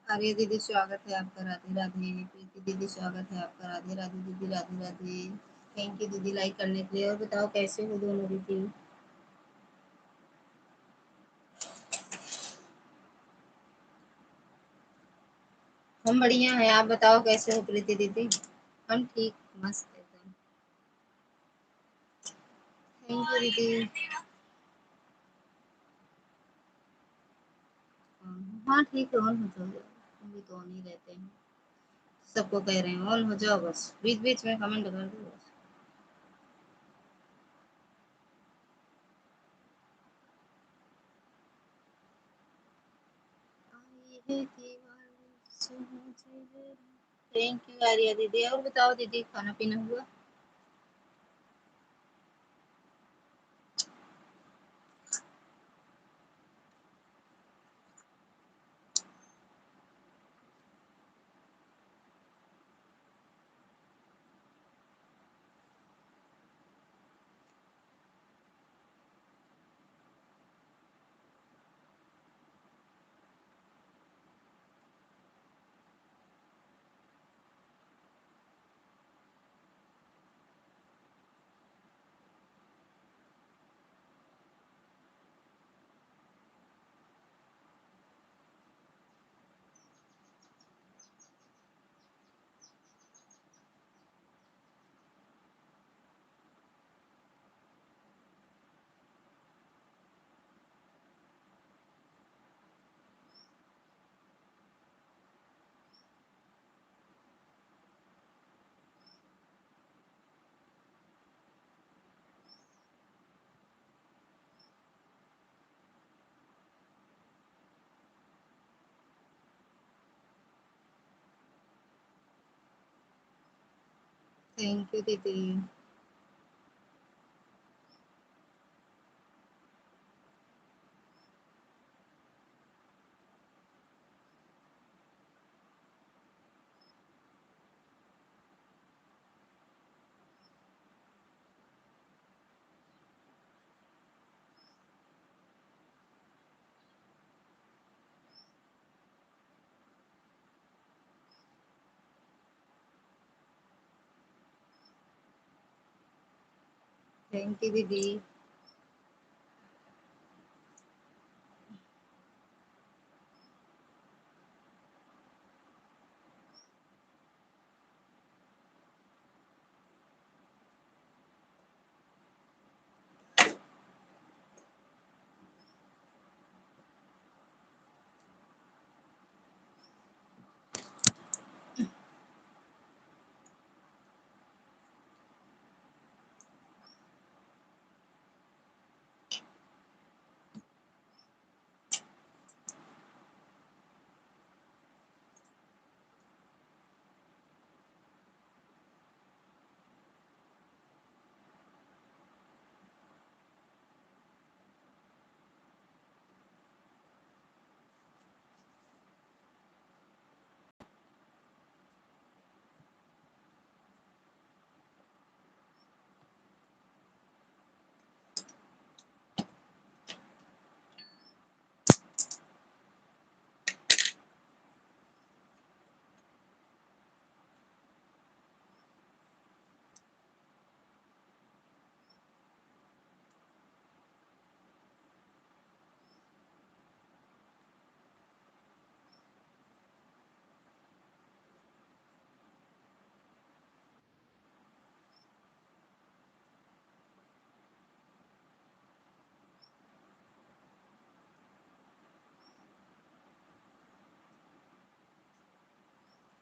आर्य दीदी स्वागत है आपका, राधे राधे। प्रीति दीदी स्वागत है आपका, राधे राधे दीदी, राधे राधे। थैंक यू दीदी लाइक करने के लिए। और बताओ कैसे हो दोनों दीदी? हम बढ़िया हैं, आप बताओ कैसे हो प्रीति दीदी? हम ठीक, मस्त एकदम। थैंक यू दीदी। हाँ ठीक है, ऑन हो जाओ, हम भी तो ऑन ही रहते हैं। सबको कह रहे हैं ऑन हो जाओ, बस बीच बीच में कमेंट कर दो बस। थैंक यू आर्या दीदी। और बताओ दीदी, खाना पीना हुआ? थैंक यू दीदी। थैंक यू दीदी।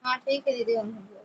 हाँ ठीक है दीदी, हम हो गया।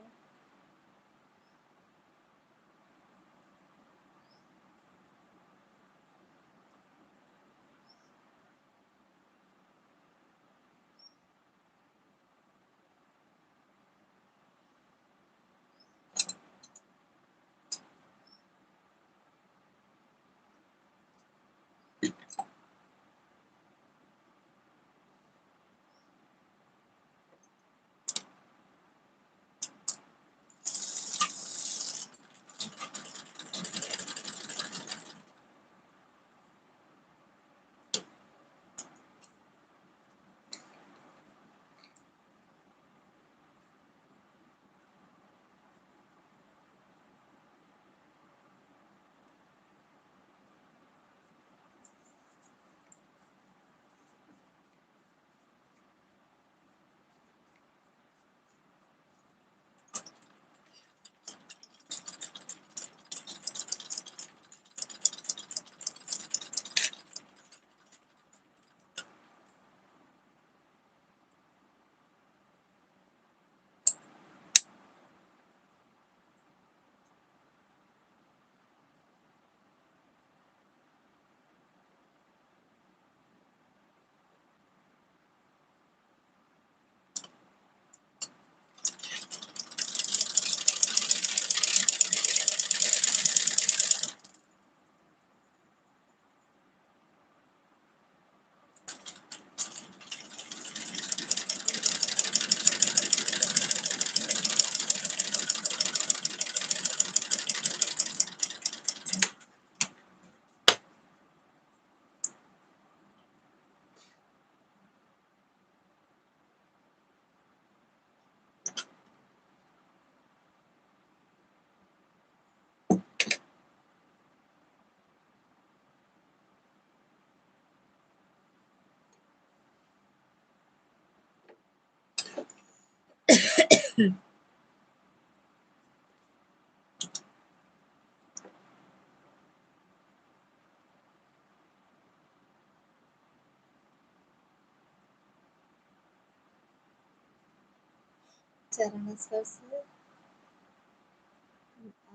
चरण स्पर्श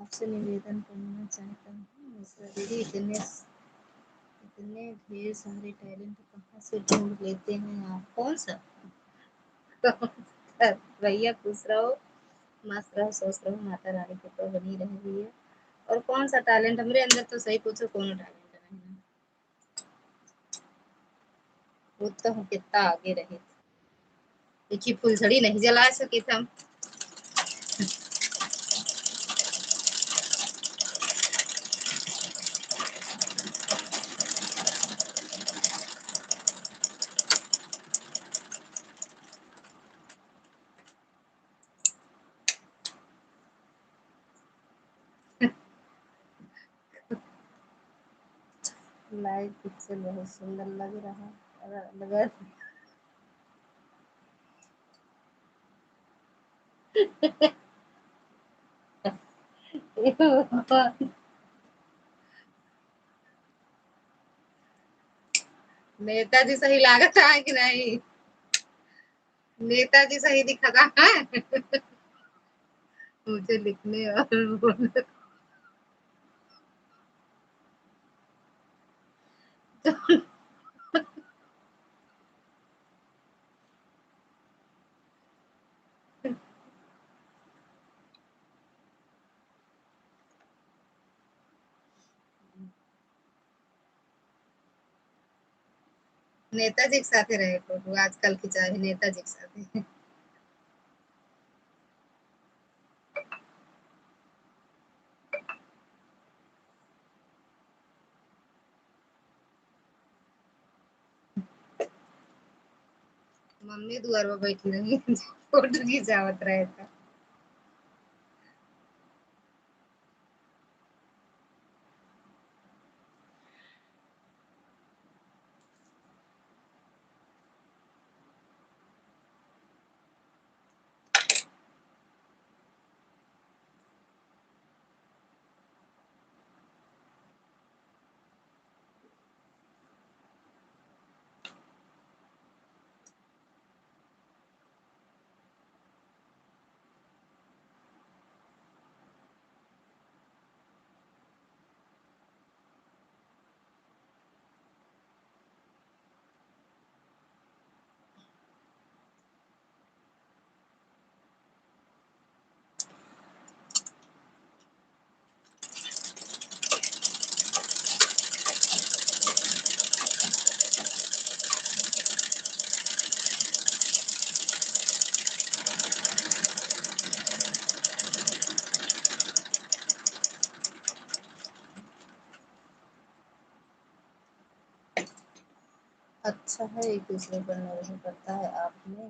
आपसे निवेदन करना चाहता हूँ मिश्रा दीदी, इतने इतने ढेर सारे टैलेंट कहाँ से ढूंढ लेते हैं आप? कौन सा? भैया खुश रहो, मस्त रहो, स्वस्थ रहो, माता रानी की कृपा बनी रहे भैया। और कौन सा टैलेंट हमरे अंदर? तो सही पूछो, कौन टैलेंट नहीं? वो तो हम कितना आगे रहे थे, एक ही फुलझड़ी नहीं जला सके थे हम। लाइव पिक्चर बहुत सुंदर लग रहा लगा। नेताजी सही लागत है कि नहीं? नेताजी सही दिखा था है? मुझे लिखने और बोलने तो नेताजी के साथ रहे फोटो आजकल की चाहे नेताजी के साथ। मम्मी द्वार पर बैठी रही फोटो खिंचावत रहे था। अच्छा है एक दूसरे पर निर्भर करता है, आपने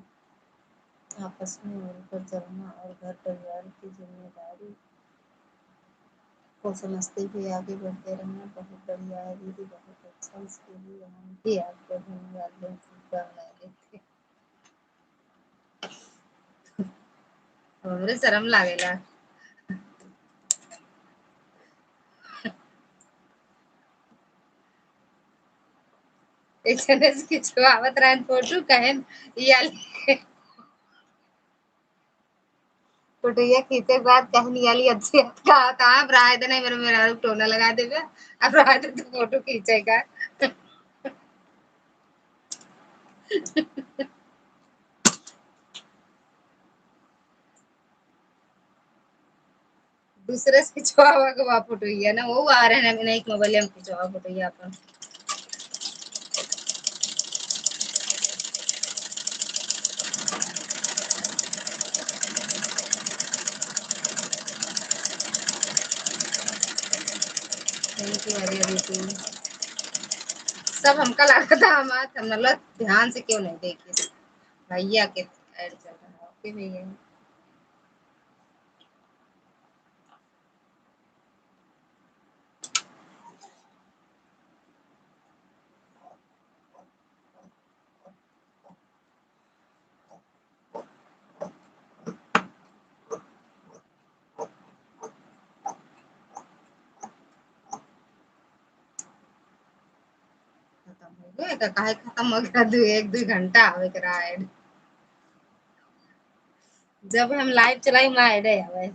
आपस में मिलकर चलना और घर परिवार की जिम्मेदारी को समझते हुए आगे बढ़ते रहना बहुत बढ़िया है दीदी, बहुत अच्छा। इसके लिए हम भी आपको धन्यवाद दें, शुभकामनाएं देते हैं। हमरे शर्म लागेला। एक जने से खिंचवावत रहन फोटो कहन याली फोटोया खींचे के बाद कहन याली अच्छी कहा था अब राय दे नहीं मेरे मेरा टोना लगा देगा अब राय दे तो फोटो खींचेगा। दूसरे से खिंचवावा के बा फोटोया ना वो आ रहे हैं नहीं मोबाइल में खिंचवा फोटोया अपन। थैंक यू हरी दीदी। सब हमका लगा था हमारा मतलब ध्यान से क्यों नहीं देखी भैया के ऐड चल रहा है। ओके भैया। काहे खत्म हो गया, 1-2 घंटा आवे करा ऐड। जब हम लाइव चलाई ना ऐड आवे।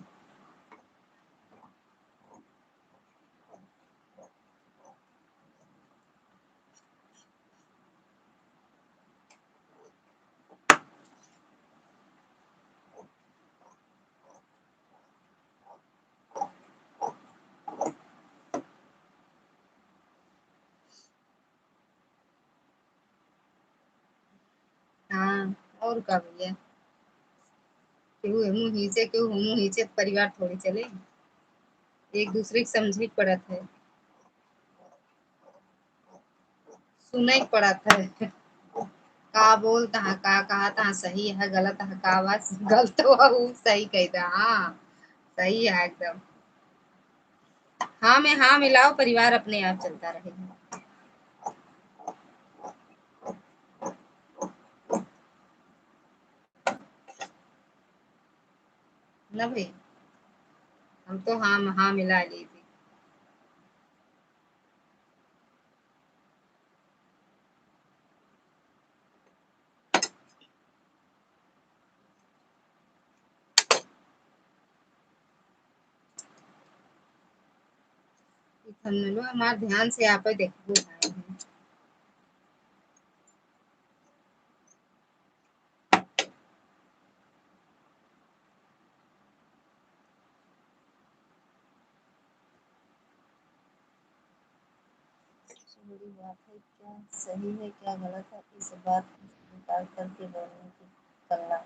हाँ, और का भैया, केहू हमू हिचे केहू हमू हिचे, परिवार थोड़ी चले, एक दूसरे के समझे पड़त है, सुने पड़त है। का बोल तहा का कहा तहा सही है गलत है का बस गलत हुआ वो सही कह दा। हाँ सही है एकदम। हाँ में हाँ मिलाओ, परिवार अपने आप चलता रहेगा। ना भाई, हम तो हाँ हाँ मिला ली थी। थंबनेलो हमार ध्यान से आप देखो भाई हैं। सबसे बड़ी बात है क्या सही है क्या गलत है, इस बात निकाल करके बोलने की कला।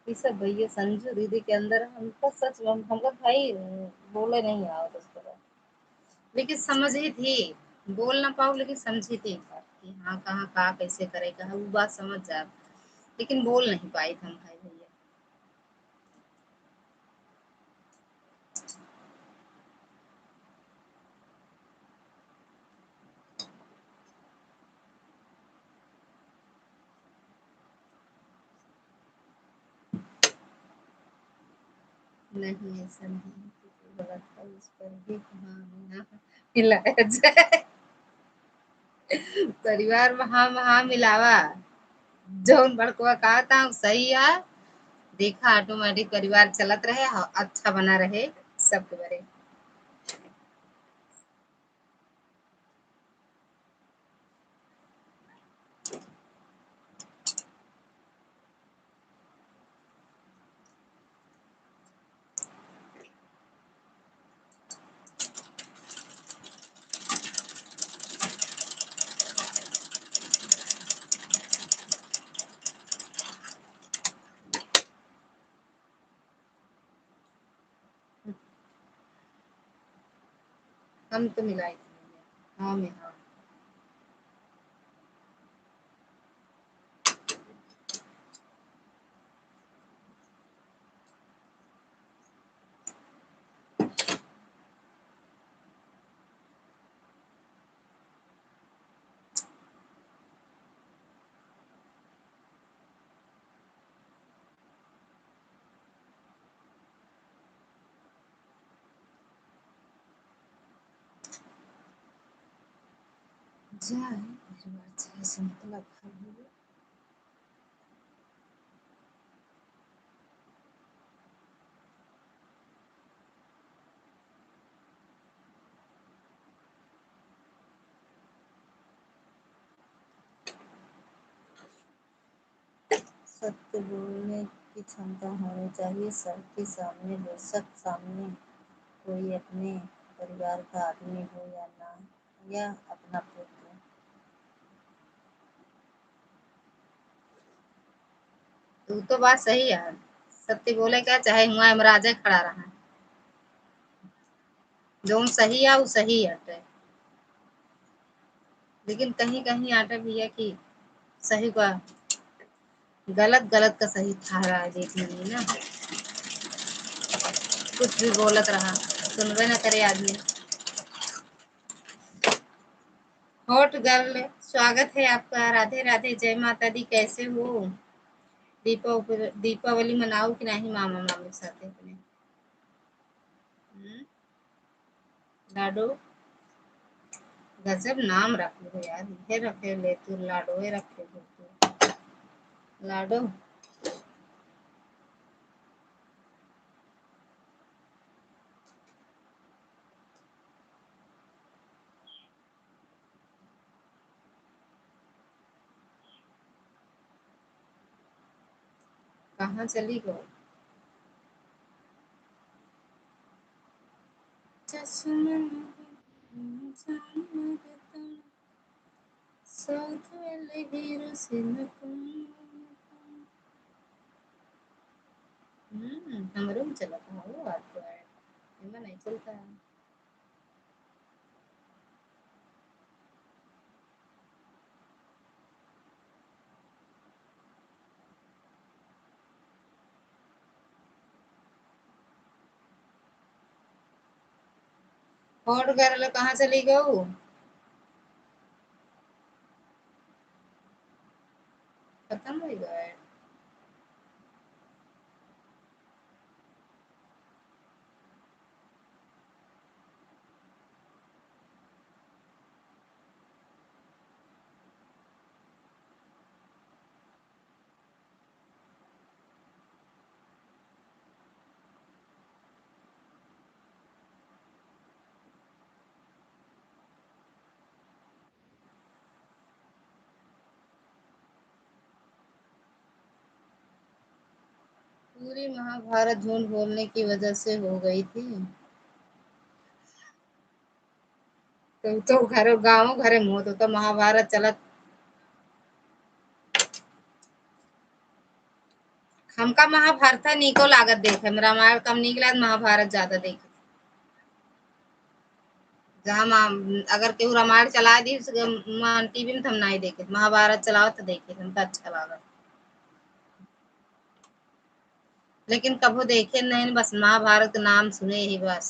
ये सब भैया संजू दीदी के अंदर हमको सच में हमको भाई बोले नहीं आओ उस तरह, लेकिन समझ ही थी। बोल ना पाओ लेकिन समझी थी एक बात कि हाँ कहाँ कहाँ कैसे करेगा वो बात समझ जा, लेकिन बोल नहीं पाई थी हम भाई भैया। नहीं ऐसा नहीं है कि कोई गलत है उस पर भी हाँ हाँ मिलाया जाए। परिवार में हाँ हाँ मिलावा, जौन बड़कुआ कहा था वो सही है। देखा ऑटोमेटिक परिवार चलत रहे अच्छा बना रहे सबके बड़े। हम तो मिलाई थी हाँ में हाँ। जाए परिवार चले से मतलब है। सत्य बोलने की क्षमता होनी चाहिए सबके सामने, बेशक सामने कोई अपने परिवार का आदमी हो या ना, या अपना पुत्र। तू तो बात सही है, सत्य बोले क्या चाहे हुआ यमराजे खड़ा रहा, जो सही है वो सही हटे, लेकिन कहीं कहीं आटे भैया की सही का गलत, गलत का सही ठहरा देखने में ना, कुछ भी बोलत रहा सुनबे न करे आदमी। हॉट गर्ल स्वागत है आपका, राधे राधे, जय माता दी, कैसे हो? दीपावली मनाओ कि नहीं मामा मामी के साथ अपने? हम्म, लाडो गजब नाम रख लो यार, ये रखे ले तू लाडोए रखे ले तू लाडो। कहाँ चली गो? हमरो में चला था वो बात तो है, इनमें नहीं चलता है। होट गर्ल कहाँ चली गऊ? खत्म हो गया है। पूरी महाभारत झूठ बोलने की वजह से हो गई थी। तो घर गाँव घरे मुँह तो महाभारत चलत। हमका महाभारत निको लागत देखे में, रामायण कम निक लागत, महाभारत ज्यादा देखे। जहाँ अगर केहू रामायण चला दी टीवी में तो हम नहीं देखे, महाभारत चलाओ तो देखे, हमका अच्छा लगा। लेकिन कभू देखे नहीं, बस महाभारत नाम सुने ही बस।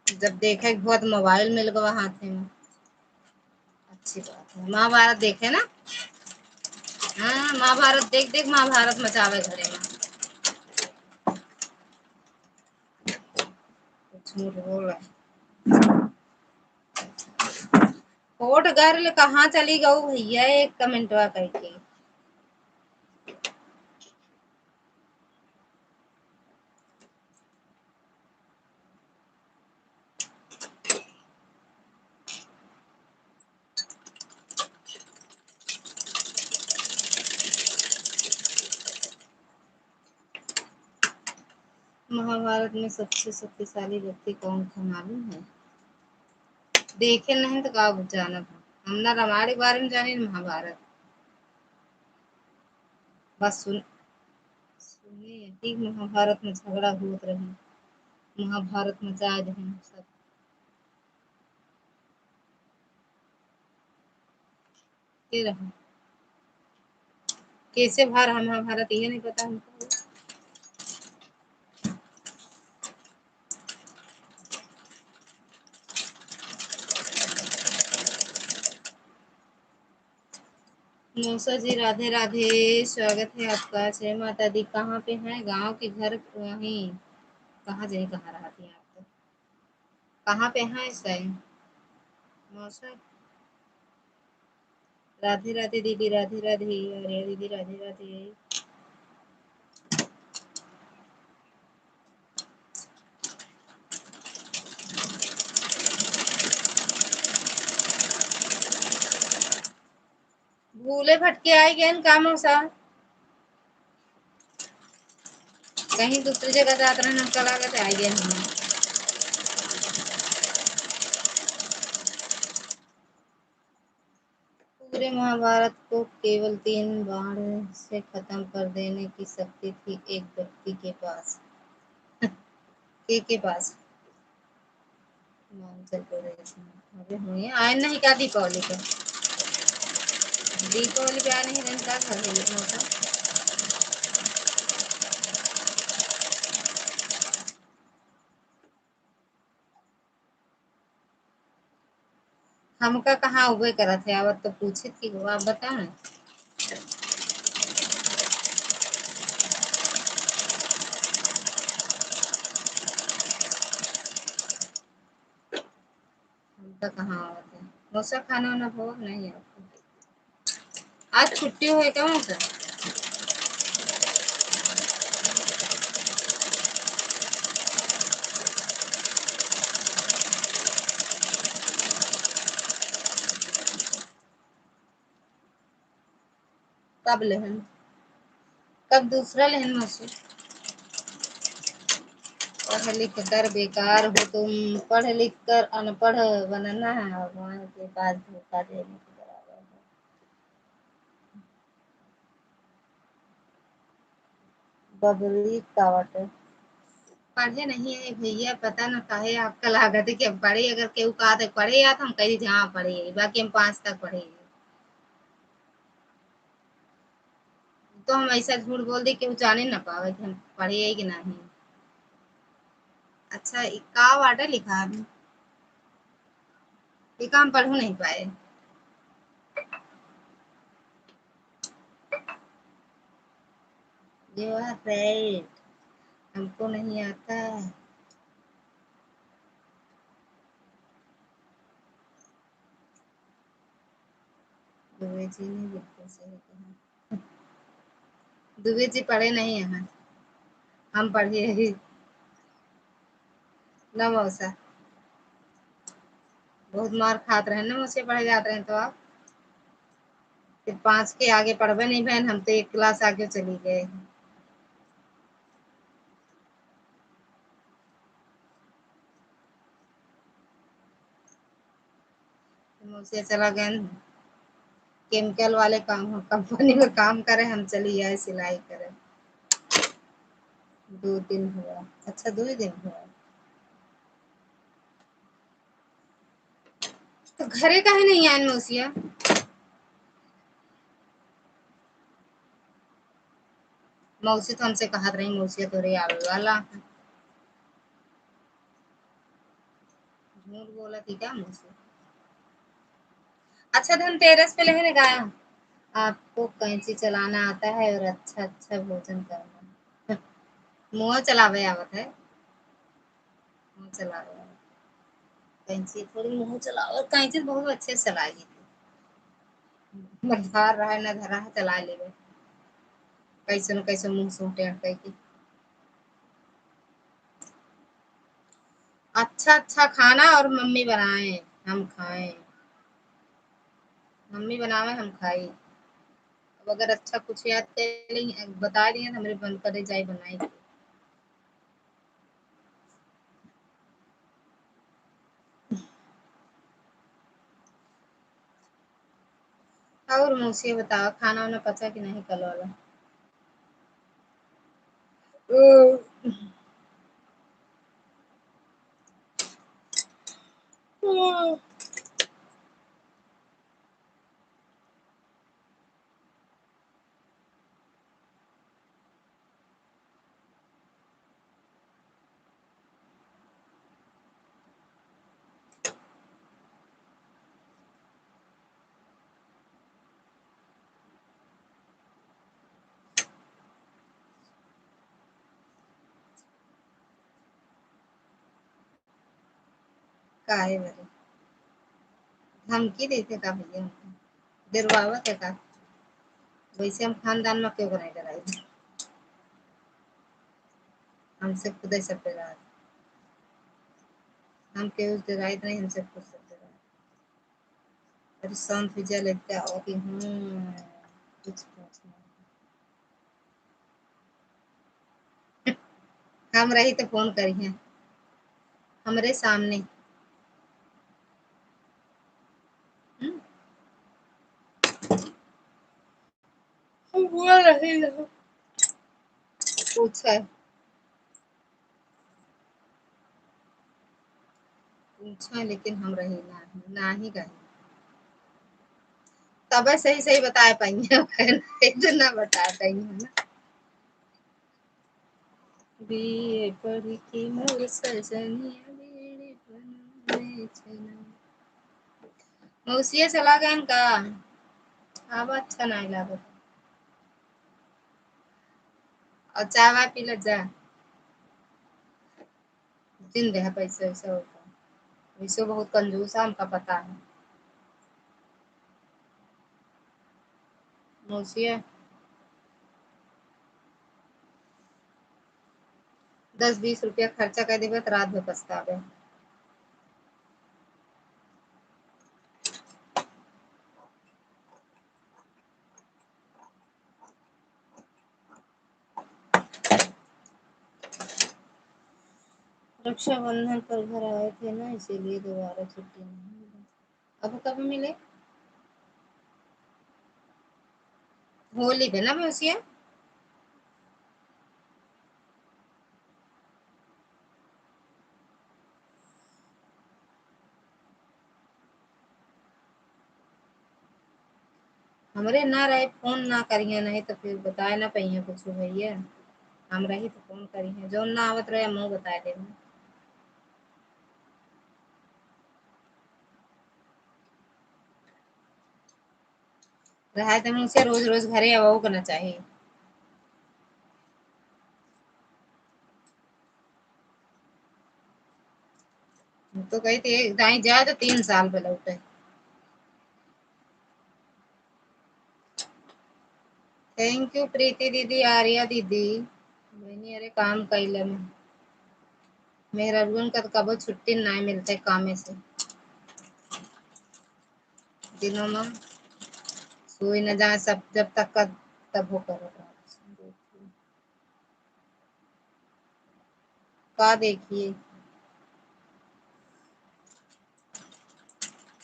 जब देखे बहुत मोबाइल मिल गया हाथ में, अच्छी बात है। महाभारत देखे ना, हाँ महाभारत देख देख महाभारत मचावे घरे में। झूठ बोल रहा है। होट गर्ल कहाँ चली गऊ भैया, एक कमेंटवा करके। महाभारत में सबसे शक्तिशाली व्यक्ति कौन था मालूम है? देखे नहीं तो का जाना था, हम ना रामायण के बारे में जानी ना महाभारत। बस सुने यही महाभारत में झगड़ा होत रही, महाभारत में जायद हैं सब के रहा। कैसे भार हम महाभारत ये नहीं पता हमको। मौसा जी राधे राधे, स्वागत है आपका। जय माता दी। कहाँ पे हैं? गांव के घर वहीं? कहाँ जाए, कहाँ रहा थी आप तो? कहाँ पे हैं इस टाइम मौसा? राधे राधे दीदी, राधे राधे। अरे दीदी राधे राधे। भूले भटके आई गए का मौसा? कहीं दूसरी जगह जाते रहना, चला गए आई गए हम। पूरे महाभारत को केवल 3 बाण से खत्म कर देने की शक्ति थी एक व्यक्ति के पास। के पास? अबे हुई आए नहीं का दीपावली का? दीपावली पे आए नहीं रहने का घर है मौसा? हमका कहाँ उबे करा थे, आवत तो पूछे थी वो, आप बताओ। तो कहाँ होते हैं मौसा खाना वाना भोग नहीं है आपको? आज छुट्टी हो क्या मौसा? कब लेहन? कब दूसरा लेहन मौसी? पढ़ लिख कर बेकार हो तुम, पढ़ लिख कर अनपढ़ बनना है और वहाँ के पास धोखा देने के बराबर है। बबली कावट पढ़े नहीं है भैया, पता न काहे आपका लागत है कि हम पढ़े, अगर केहू कहा था पढ़े या तो हम कही हाँ पढ़े, बाकी हम 5 तक पढ़े। तो हम ऐसा झूठ बोल दे केहू जाने ना पावे कि हम पढ़े है कि नहीं। अच्छा का वाटर लिखा है अभी? ये काम पढ़ नहीं पाए। यू आर राइट, हमको नहीं आता। दुबे जी ने बिल्कुल सही कहा। दुबे जी पढ़े नहीं है, हम पढ़े ही न मौसा। बहुत मार खाते रहे ना मुझसे पढ़े जाते रहे तो आप फिर 5 के आगे पढ़वे नहीं बहन, हम तो 1 क्लास आगे चली गए। मुझसे चला गए केमिकल वाले काम कंपनी में काम करे, हम चली आए सिलाई करे। 2 दिन हुआ। अच्छा 2 ही दिन हुआ। तो घरे काहे नहीं आए मौसिया? मौसी तो हमसे कहत रही मौसिया तोरे आवे वाला। झूठ बोला थी क्या मौसी? अच्छा धनतेरस पे लेने गाया आपको कैंची चलाना आता है और अच्छा अच्छा भोजन करना। मुँह चलावे आवत है, मुँह चलावे आवत। कैंची थोड़ी मुँह चलावे, कैंची तो बहुत अच्छे से चलाई थी। न धार रहा है न धरा है, चला लेवे कैसे न कैसे मुँह सूटे अटके की। अच्छा अच्छा खाना और मम्मी बनाए हम खाएं, मम्मी बनावे हम खाई। अब अगर अच्छा कुछ याद कर बता दिए तो हमारे बंद करे जाए बनाई। और मुझसे बताओ खाना वाना पचा कि नहीं कल वाला? काहे बरे धमकी देते का भैया हमको डरवावत है का? वैसे हम खानदान में क्यों नहीं डराई, हमसे खुद ही सब डरा। हम केहू से डराई नहीं, हमसे खुद सब डरा। अरे शांत हो जा लगता है और कि कुछ पूछना। हम रही तो फोन करिए हमरे सामने। हम्म, हम बोल रहे हैं पूछा पूछा लेकिन हम रही ना ही गए। तब सही सही बता पाएंगे तो ना बता पाएंगे ना। बीए पढ़ के मोर सजनिया बेड़ी बनवे छना। मौसिया चला गए का? अब अच्छा नहीं लगा। और चाय वाय पी ले जा, दिन रहा पैसा वैसा होता वैसे बहुत कंजूस है, हमका पता है। मौसी 10-20 रुपया खर्चा कर देवे तो रात भर पछतावे। रक्षाबंधन पर घर आए थे ना, इसीलिए दोबारा छुट्टी नहीं मिली। अब कब मिले? होली पे ना मौसिया। हमरे ना रहे फोन ना करिए, नहीं तो फिर बताए ना पहिए कुछ भैया। हम रही तो फोन करिए, जो ना आवत रहे मुँह बताए दे। रहा तो मुझसे रोज रोज घरे आवो करना चाहिए। तो कही थी दाई जाए तो 3 साल पे लौटे। थैंक यू प्रीति दीदी, आर्या दीदी। मैंने अरे काम कैले में मेरा रूम का तो कबो छुट्टी नहीं मिलते कामे से। दिनों में सोई न जाए सब जब तक का तब हो करो। का देखिए?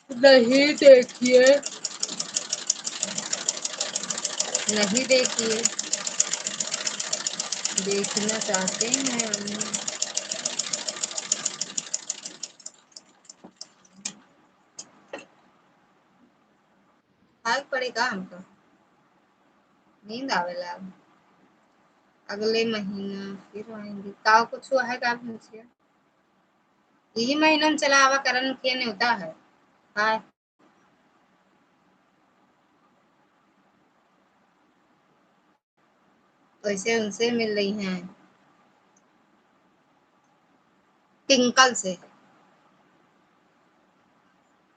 नहीं देखिए। नहीं देखिए। देखना चाहते हैं हम। भाग पड़ेगा हमको, नींद आवेला अब। अगले महीना फिर आएंगे। का कुछ हुआ है का मुझे? यही महीना में चला आवा करन के नहीं होता है। हाँ, वैसे उनसे मिल रही हैं। टिंकल से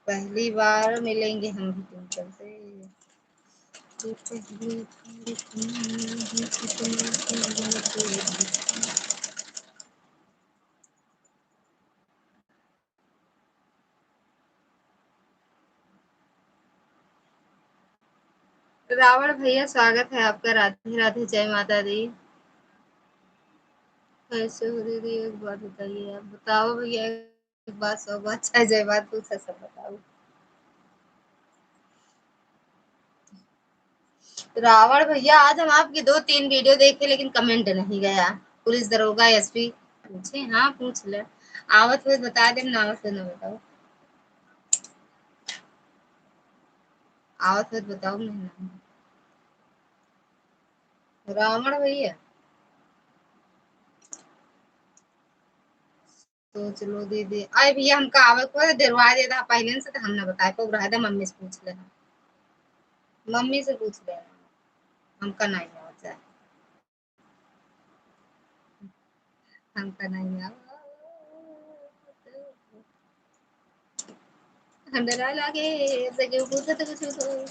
पहली बार मिलेंगे हम भी टिंकल से। रावण भैया स्वागत है आपका। राधे राधे, जय माता दी। कैसे हो दीदी? एक बात बताइए। आप बताओ भैया, एक बात, 100 बात चाहे जय बात पूछा, सब बताओ। रावण भैया, आज हम आपकी 2-3 वीडियो देखे लेकिन कमेंट नहीं गया। पुलिस दरोगा एसपी पूछे? हाँ पूछ ले। आवत हुए बता दे, ना आवत हुए ना बताओ। आवत हुए बताओ नहीं ना। रावण भैया सोच लो दीदी। अरे भैया हमका आवत हुआ डरवा देता पहले से, तो हम ना बताए को रहा था। मम्मी से पूछ लेना। मम्मी से पूछ लेना। हमका नहीं आवत है। हमका नहीं आवत। डरा लागे सके पूछे तो कुछ तो।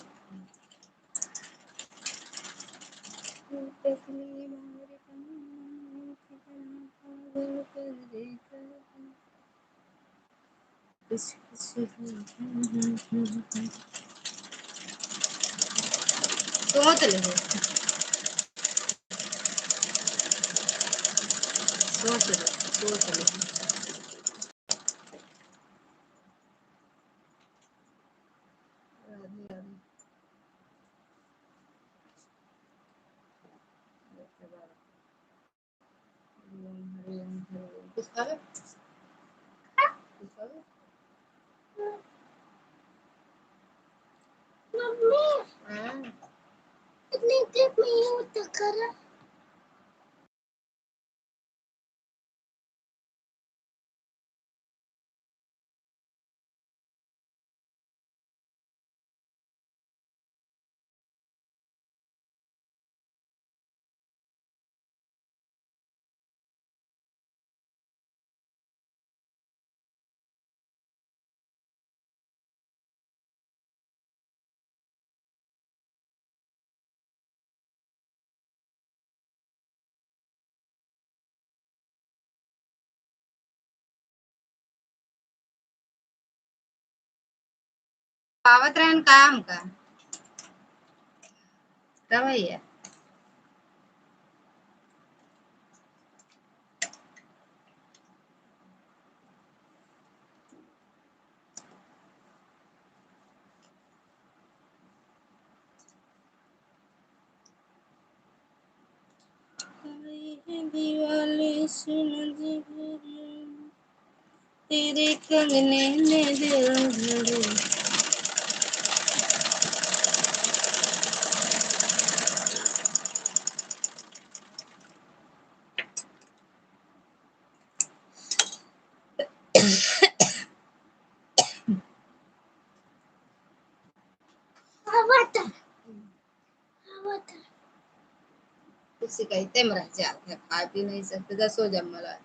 सोच ले, सोच ले, सोच ले। कुछ खावे? कुछ खावे? मम्मी हाँ, इतने क्लिप नहीं होता कर। पावत रहन काम का का भैया। दिवाली सुन जी तेरे कंगने ने दिल भरे। उसी कहते मर जाते खा पी नहीं सकते 10 हो जमला।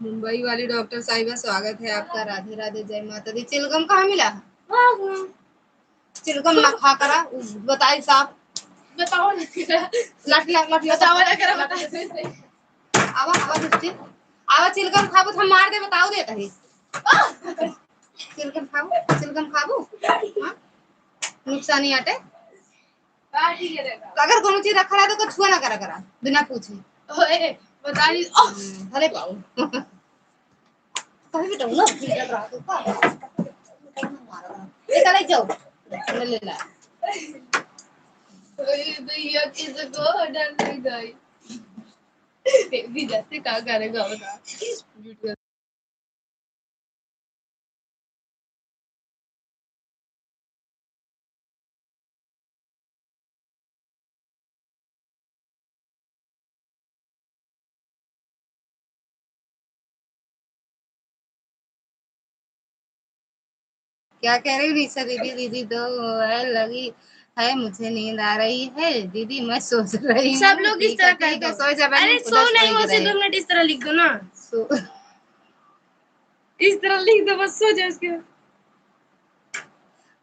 मुंबई वाली डॉक्टर साहिबा स्वागत है आपका। राधे राधे जय माता दी। चिलगम कहाँ मिला? चिलगम ना खा करा बताई साहब। बताओ लट बताओ ना करा बता। आवा आवा दुष्टी आवा चिलगम खाबो हम मार दे बताओ दे तही। चिलगम खाबो हां नुकसान ही आटे। ठीक है अगर कोनो चीज रखा है तो कुछ छुआ ना करा करा बिना पूछे। ओए बता दी अरे पाऊ कभी भी डोला फिर रहा तो का ये चले जाओ ले ला। ओए भैया किसको डर नहीं गई भी जैसे क्या करेगा बता। क्या कह रही रीसा दीदी? दीदी दो लगी है मुझे नींद आ रही है दीदी मैं सोच रही हूँ। सब लोग इस तरह कह दो। सो जा। अरे सो नहीं वो से 2 मिनट इस तरह लिख दो ना। सो इस तरह लिख दो बस सो जा उसके।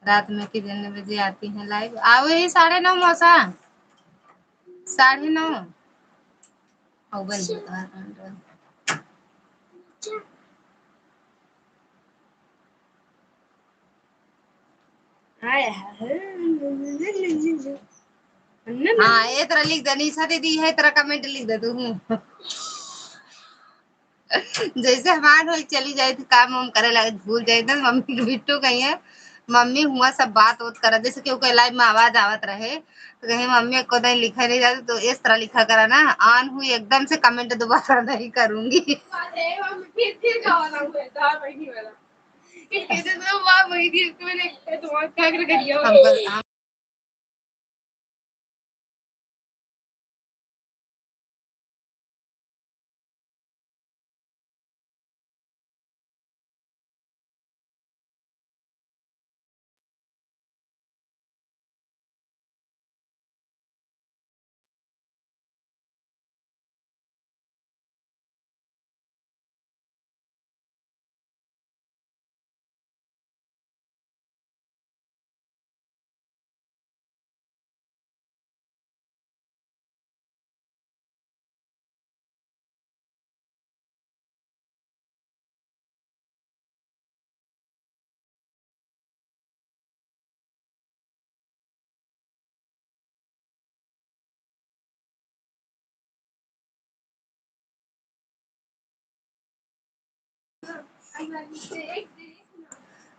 रात में कितने बजे आती हैं लाइव? आओ ही 9:30 मौसा 9:30 औ बन गया। हाँ ये तरह लिख दे निशा दीदी है तरह कमेंट लिख दे तू। जैसे हमार होल चली जाए थी काम वाम करे लगे भूल जाए ना मम्मी के बिट्टू कही है मम्मी हुआ सब बात वोत करा जैसे क्यों लाइव में आवाज आवत रहे तो कहीं मम्मी को नहीं लिखा नहीं जाता तो इस तरह लिखा करा ना ऑन हुई एकदम से कमेंट दोबारा नहीं करूंगी।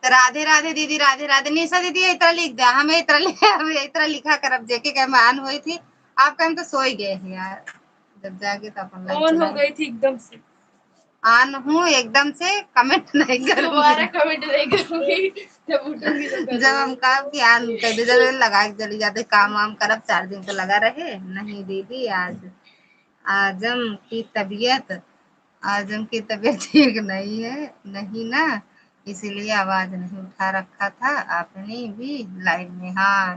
राधे राधे दीदी राधे राधे निशा दीदी इतना लिख दे हमें इतना लिखा कर अब जेके क्या मान हुई थी आपका हम तो सो ही गए हैं यार जब जाके तो अपन ऑन हो गई थी एकदम से। ऑन हूँ एकदम से कमेंट नहीं करूंगी दोबारा कमेंट नहीं करूंगी जब उठूंगी तो जब हम काम की आन कर दे लगा के चली जाते काम वाम करब 4 दिन तो लगा रहे नहीं दीदी आज आजम की तबीयत आजम की तबीयत ठीक नहीं है नहीं ना इसीलिए आवाज नहीं उठा रखा था आपने भी लाइव में। हाँ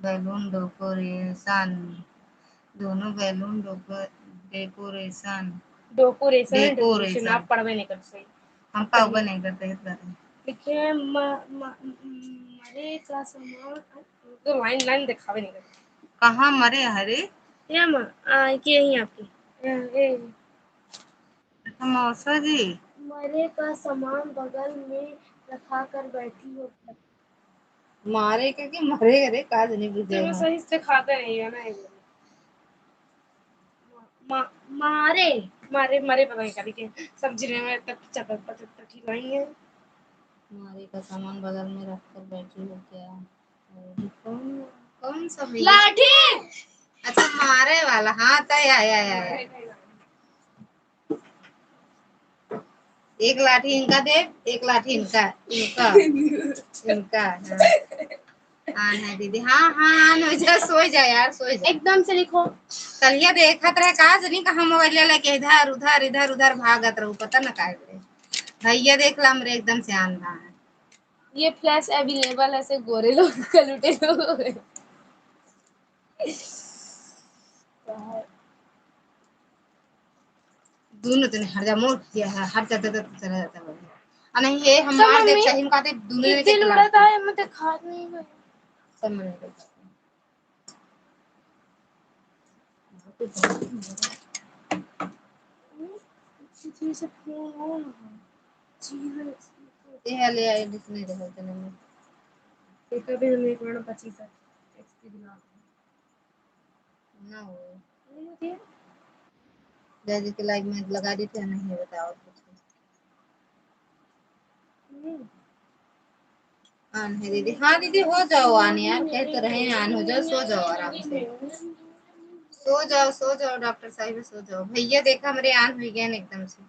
बैलून डेकोरेशन दोनों बैलून डेकोरेशन डेकोरेशन आप पढ़वे नहीं करते सही हम पढ़वे नहीं करते लिखे मरे का सामान तो लाइन लाइन दिखावे नहीं करते कहाँ मरे हरे या कि यही आपकी मौसा जी मरे का सामान बगल में खा कर बैठी हो मारे के मरे रे काज नहीं बुझे मैं सही से खाता नहीं है ना मारे मारे मारे पता नहीं करी के सब्जी ने मैं तक चटक खिलाई है। मारे का सामान बगल में रख कर बैठी हो क्या? कौन कौन सा भैया? लाठी। अच्छा मारे वाला। हाँ तय आया एक लाठी इनका दे, एक लाठी इनका इनका इनका। हाँ है दीदी। हाँ हाँ हाँ जा सो जा यार सो जा। एकदम से लिखो। कलिया देखत रहे का जनी कहा मोबाइल लेके इधर उधर इधर उधर भागत रहू पता न का भैया देख ला हमरे एकदम से आंधा है। ये फ्लैश अवेलेबल है से गोरे लोग का लुटे लोग दोनों तो हर जा मोड़ किया है हर जाता तो चला जाता है। नहीं ये हम मार दे चाहिए हम कहते दोनों ने दिल उड़ाता है मैं तो खा नहीं गई सब मन से फोन ऑन है ये ले आई दिखने दे होते नहीं एक भी हम एक बार 25 एक्सपी दिला ना हो नहीं होती है जैसे कि लाइव में लगा दी थी नहीं बताओ कुछ आन है दीदी। हाँ दीदी हो जाओ आन यार कह तो रहे हैं आन हो जाओ सो जाओ आराम से सो जाओ डॉक्टर साहिब सो जाओ। भैया देखा मेरे आन हुई गए एकदम से।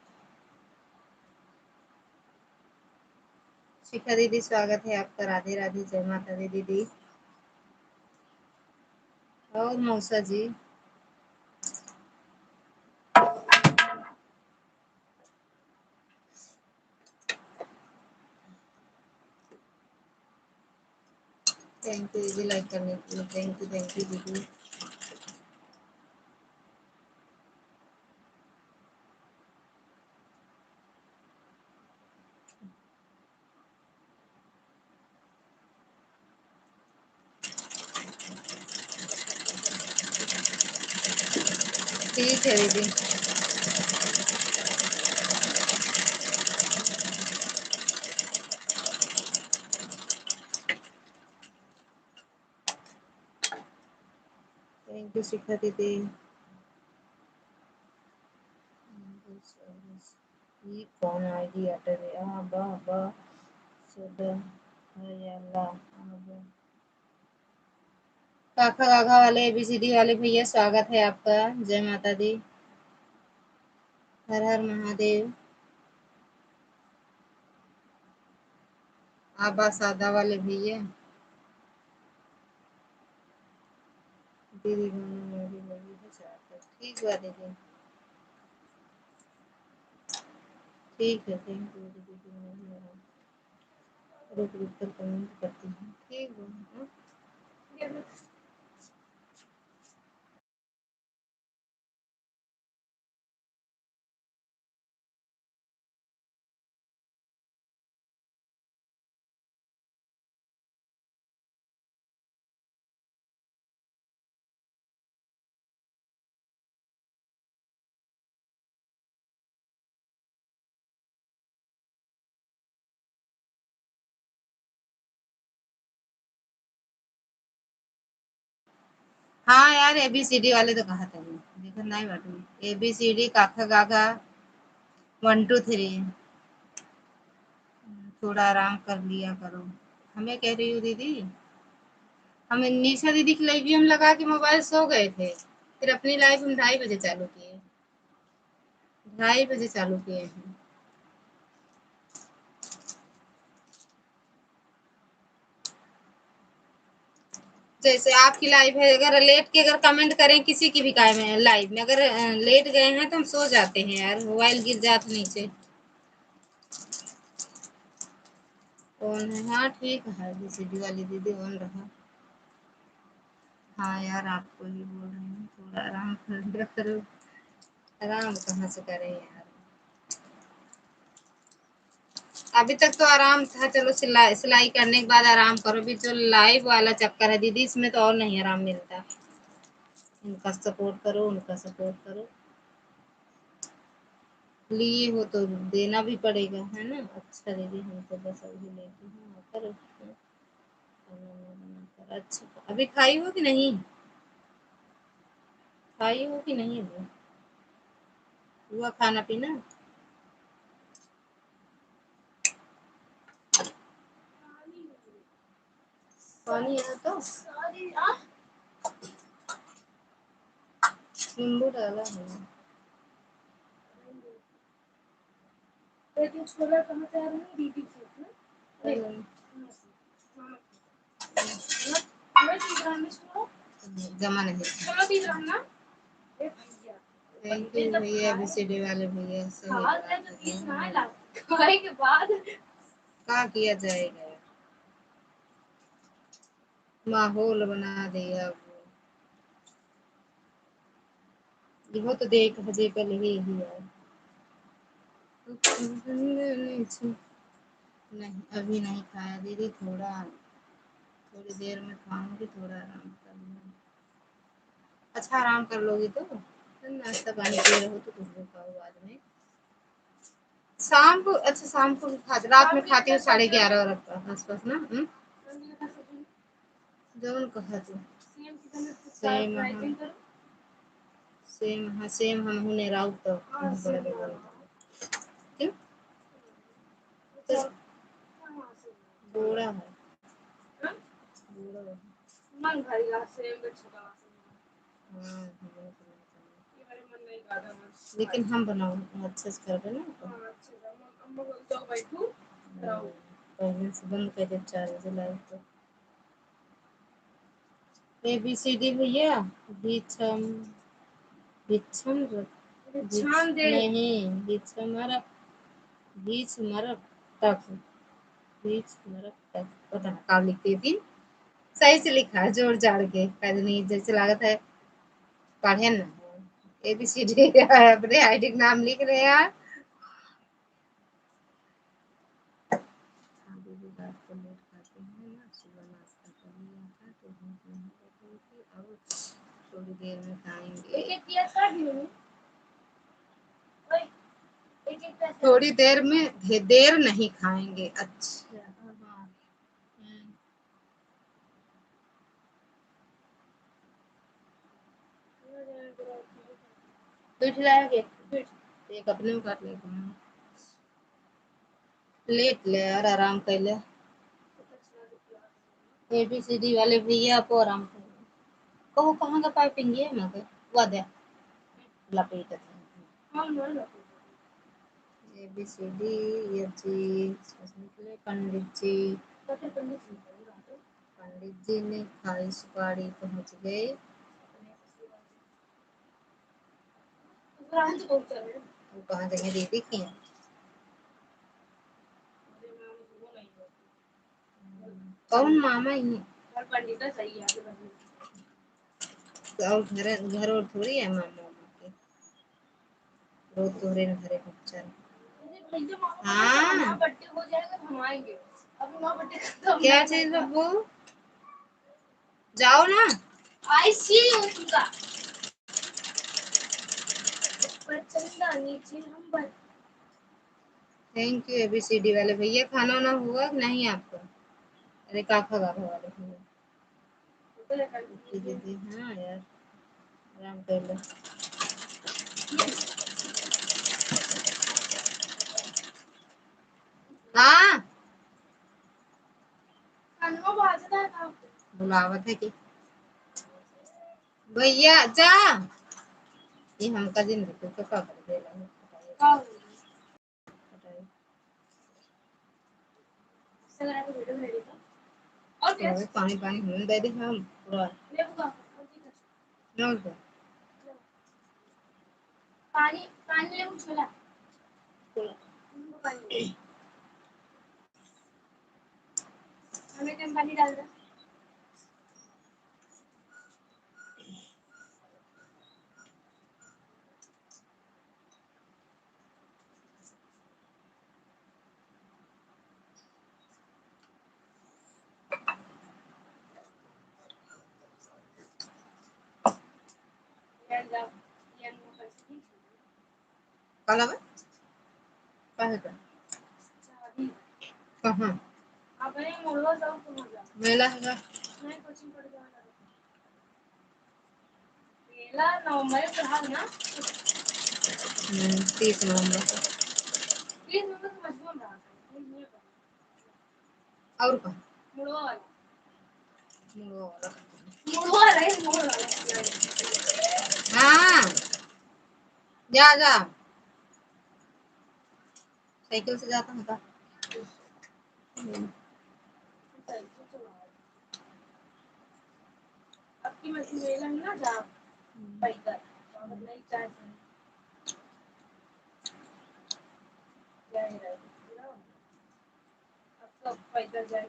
शिखा दीदी स्वागत है आपका। राधे राधे जय माता दी दीदी। और मौसा जी थैंक यू दीदी लाइक करने के लिए। थैंक यू दीदी। ठीक है दीदी। थैंक यू शिखा दीदी। ये कौन आईडी अटर है? हाँ वाह वाह सुधा हरियाला काका काका वाले एबीसीडी वाले भैया स्वागत है आपका। जय माता दी। हर हर महादेव। आबा सादा वाले भैया दीदी मेरी लगी है चाहता ठीक बा दीदी। ठीक है थैंक यू दीदी। रुक रुक कर कमेंट करती हूँ ठीक है। हाँ यार एबीसीडी वाले तो कहा था देखो नहीं बाटू एबीसीडी काका काका 1 2 3 थोड़ा आराम कर लिया करो। हमें कह रही हूँ दीदी हमें निशा दीदी की लाइव भी हम लगा के मोबाइल सो गए थे फिर अपनी लाइव हम 2:30 बजे चालू किए। 2:30 बजे चालू किए हैं। जैसे आपकी लाइव है अगर लेट के अगर कमेंट करें किसी की भी काय में लाइव में अगर लेट गए हैं तो हम सो जाते हैं यार मोबाइल गिर जाता नीचे। कौन है? हाँ ठीक है एबीसीडी वाली दीदी ऑन रहा। हाँ यार आपको ही बोल रहे हैं थोड़ा आराम कर लिया करो। आराम कहाँ से करें यार अभी तक तो आराम था चलो सिलाई सिलाई करने के बाद आराम करो भी जो लाइव वाला चक्कर है दीदी इसमें तो और नहीं आराम मिलता। इनका सपोर्ट करो उनका सपोर्ट करो। लिए हो तो देना भी पड़ेगा, है ना। अच्छा दीदी, हम तो बस अभी लेती हूँ आकर खाना वाना बनाकर। अच्छा, अभी खाई हो कि नहीं? खाई हो कि नहीं अभी? हुआ खाना पीना? पानी है तो नींबू डाला है। लेकिन छोला कहाँ से आ रहा है? दीदी से ना। जमा नहीं। थैंक यू भैया, ABCD वाले भैया से के बाद क्या किया जाएगा, माहौल बना दिया वो तो देख हजे पहले ही है। नहीं अभी नहीं खाया दीदी, थोड़ी देर में खाऊंगी, थोड़ा आराम कर लूंगी। अच्छा आराम कर लोगी तो नाश्ता पानी किए रहो तो कुछ भी खाओ बाद में। शाम को, अच्छा शाम को खाते, रात में खाती हूँ 11:30 आस पास ना। जौन कहा तू सेम हाँ सेम हम हुने राउत तो बड़ा बड़ा क्यों तो बूढ़ा है, बूढ़ा है। मन भरेगा सेम के छोटा हाँ, लेकिन हम बनाओ अच्छे से कर ना तो। पहले से बंद कर दे 4 बजे लाइव तो। ABCD भैया बिछम बिछम नहीं बिछमरक बिछमरक तक बिछमरक तक पता नहीं कहाँ लिखती थी। सही से लिखा है जोड़ जाड़ के, नहीं जैसे लागत है पढ़े ना। ABCD अपने आईडी का नाम लिख रहे हैं यार। रात को लेट खाते हैं ना, सुबह नाश्ता कर लिया था तो भूख नहीं लग रही थी, अब थोड़ी देर में खाएंगे। थोड़ी देर में देर नहीं खाएंगे। अच्छा हाँ। पीठ लाएंगे, एक अपने में काट लेगा। लेट ले और आराम कर ले। ABCD वाले भैया आपको आराम कर ले। कहो कहाँ का पाइपिंग है मगर वादे लपेट ABCD ये चीज निकले। पंडित जी ने खाई सुपारी, पहुंच गए। वो कहाँ जगह दे देखी है। कौन मामा ही है? पंडित सही है। और घर और थोड़ी है मामा के, रोज तोरे घरे पहुंचा। हाँ बर्थडे हो जाएगा तो हम आएंगे। अभी मां बर्थडे क्या चीज बब्बू, जाओ ना। आई सी यू तुमका चंदा नीचे हम बस। थैंक यू ABCD वाले भैया। खाना वाना हुआ कि नहीं आपका? अरे काका वाले भैया दीदी हाँ यार आराम कर लो। हाँ बुलावत है कि भैया जा, ये हमका जिंदगी को का कर देला है। और क्या पानी पानी होने दे दे हम पूरा नल को पानी पानी ले छोला पानी हमें कम पानी डाल दे। कल अब काहे का चाबी कहाँ आप नहीं मोड़वा जाओ तो मजा मेला है का नहीं कोचिंग पढ़ जाओ मेला नवंबर में हाल ना 30 नवंबर को। 30 नवंबर को मजबूर रहा है और का मुड़वा वाला मुड़वा वाला मुड़वा वाला है मोड़ वाला हाँ जा जा साइकिल से जाता हूँ का आपकी मशीन मेला है ना जा पैदल नहीं चाहे जाए रहे अब सब पैदल जाए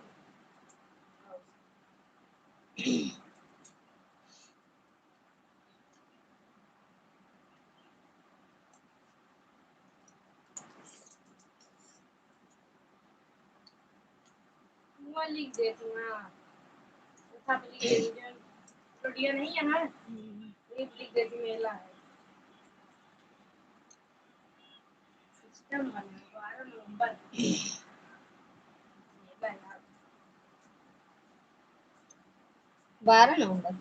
मैं लिख देती हूँ हाँ था लिख देती हूँ रोटियां नहीं है ना लिख देती मेला है सिस्टम बना 12 नवंबर मेला है यार 12 नवंबर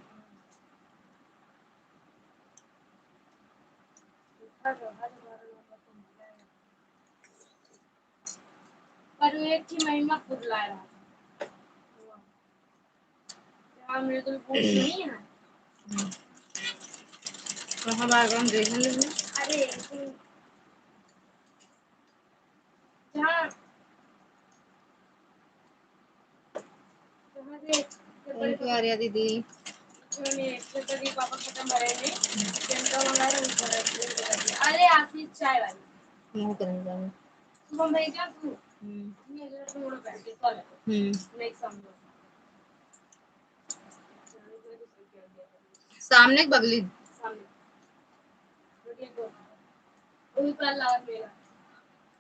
हर 12 नवंबर को मेला है पर वो एक ही महिमा खुद ला रहा था जहाँ मेरे को पूछ नहीं है तो हमारे गाँव देख लेंगे अरे जहाँ जहाँ से बड़े थैंक यू आर्या दीदी छत्रपति पापा खत्म भरे ने जनता मंगा रहे अरे आखिरी चाय वाली नहीं करेंगे सुबह भेजा तू ये अगर थोड़ा बैठ के कॉल नेक्स्ट समझो सामने की बगली सामने रोटियां को वही पर ला मेरा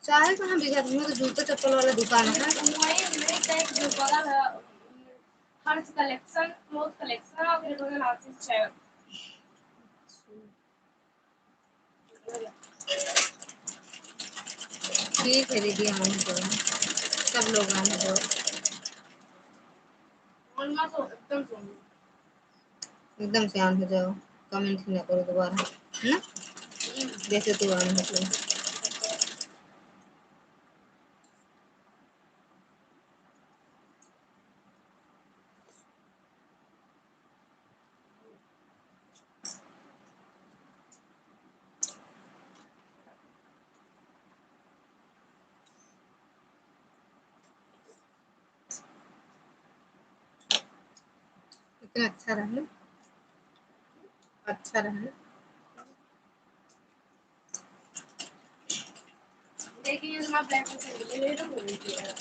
चाहे कहाँ बिका तुम्हें तो जूते चप्पल वाला दुकान है मैं एक जो बड़ा हर कलेक्शन क्लोथ कलेक्शन और फिर उन्होंने आर्टिस्ट चाय ठीक है दीदी हम तो सब लोग आए तो उनका तो एकदम सुन एकदम शांत हो जाओ कमेंट ना करो दोबारा है ना जैसे तू आने मतलब इतना अच्छा रहा अच्छा रहा लेकिन ये तुम्हारा ब्लैक से ले तो बोल दिया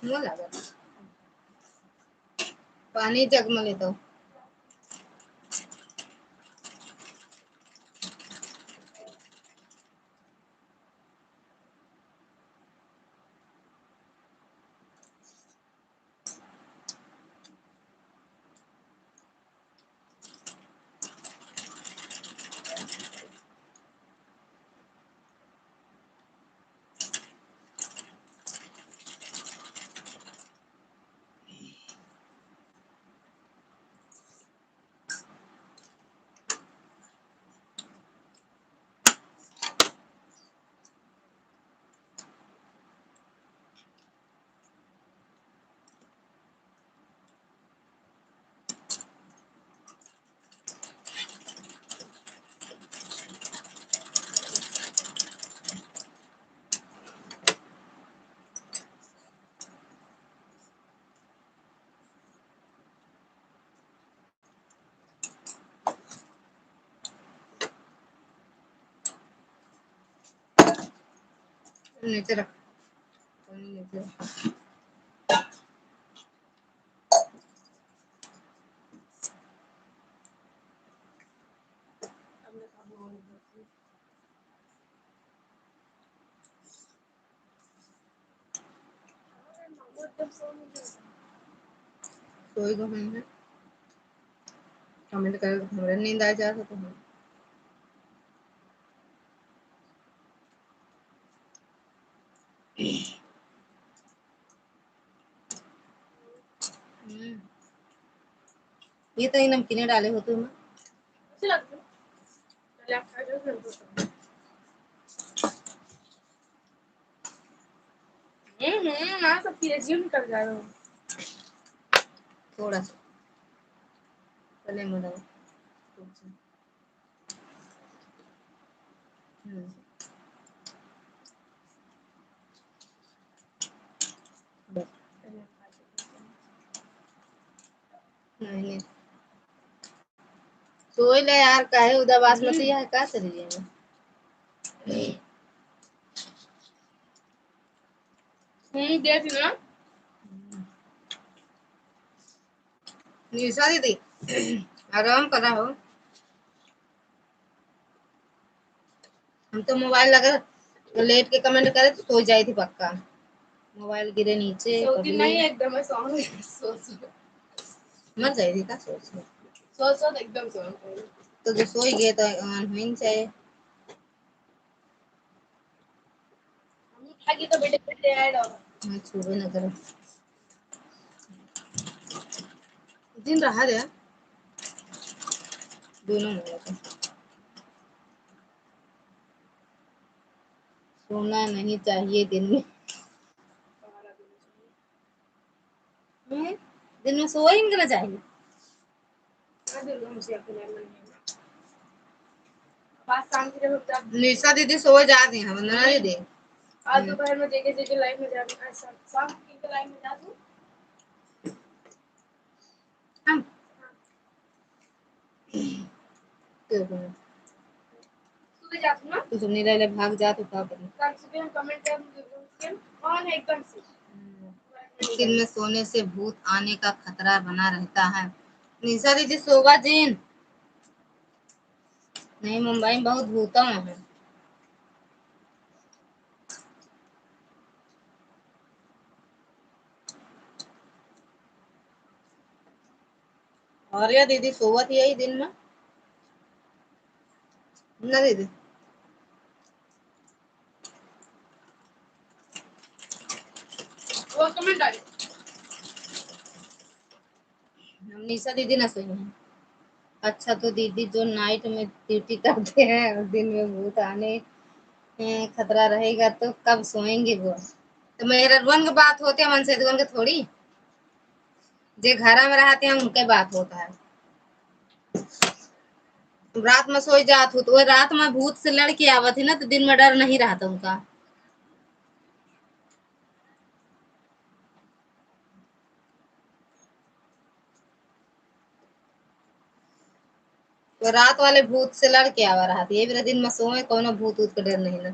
मुँह लगा पानी जग में ले दो नीचे रख नीचे रख सोई तो है कमेंट कर हमारे नींद आ जाए तो ये तो नमकीने डाले हो तुम। अच्छे लगते हैं। पहले आप खा जाओ ना सब पीएचडी निकल जा रहा हूँ थोड़ा सा पहले मदो। नहीं सोई ले यार काहे उधर बासमती है का करिए देख ना निशा दीदी आराम करा हो। हम तो मोबाइल लगा लेट के कमेंट करे तो सो जाई थी पक्का। मोबाइल गिरे नीचे सोती नहीं एकदम मैं सो मर जाई थी का सो एकदम सो तो जो सोई गए तो नहीं चाहिए आगे तो बेटे बेटे ऐड हो मैं छुबे न करो दिन रहा दे दोनों हो गया सोना नहीं चाहिए दिन में दिन में सो ही नहीं चाहिए। निशा दीदी सो जाती हैं वंदना दीदी आज दोपहर में देखे देखे लाइव में जा शाम की लाइव में जा दूं हम सुबह जा दूं ना तू सुनी रहे भाग जा तो क्या करूं कल सुबह हम कमेंट कर कौन है एकदम से दिन में सोने से भूत आने का खतरा बना रहता है। निशा दीदी सोगा जिन नहीं मुंबई में बहुत भूता है। और या दीदी सोवत यही दिन में ना दीदी वो कमेंट डाले हम निशा दीदी ना सोई हैं। अच्छा तो दीदी जो नाइट में ड्यूटी करते हैं और दिन में भूत आने खतरा रहेगा तो कब सोएंगे वो। तो मेरा वन की बात होती है मन से के थोड़ी जे घर में रहते हैं उनके बात होता है। रात में सोई जात हो तो वो रात में भूत से लड़के आवत है ना तो दिन में डर नहीं रहता उनका। तो रात वाले भूत से लड़के आवा रहा ये भी दिन में सोए कोनो भूत ऊत का डर नहीं ना।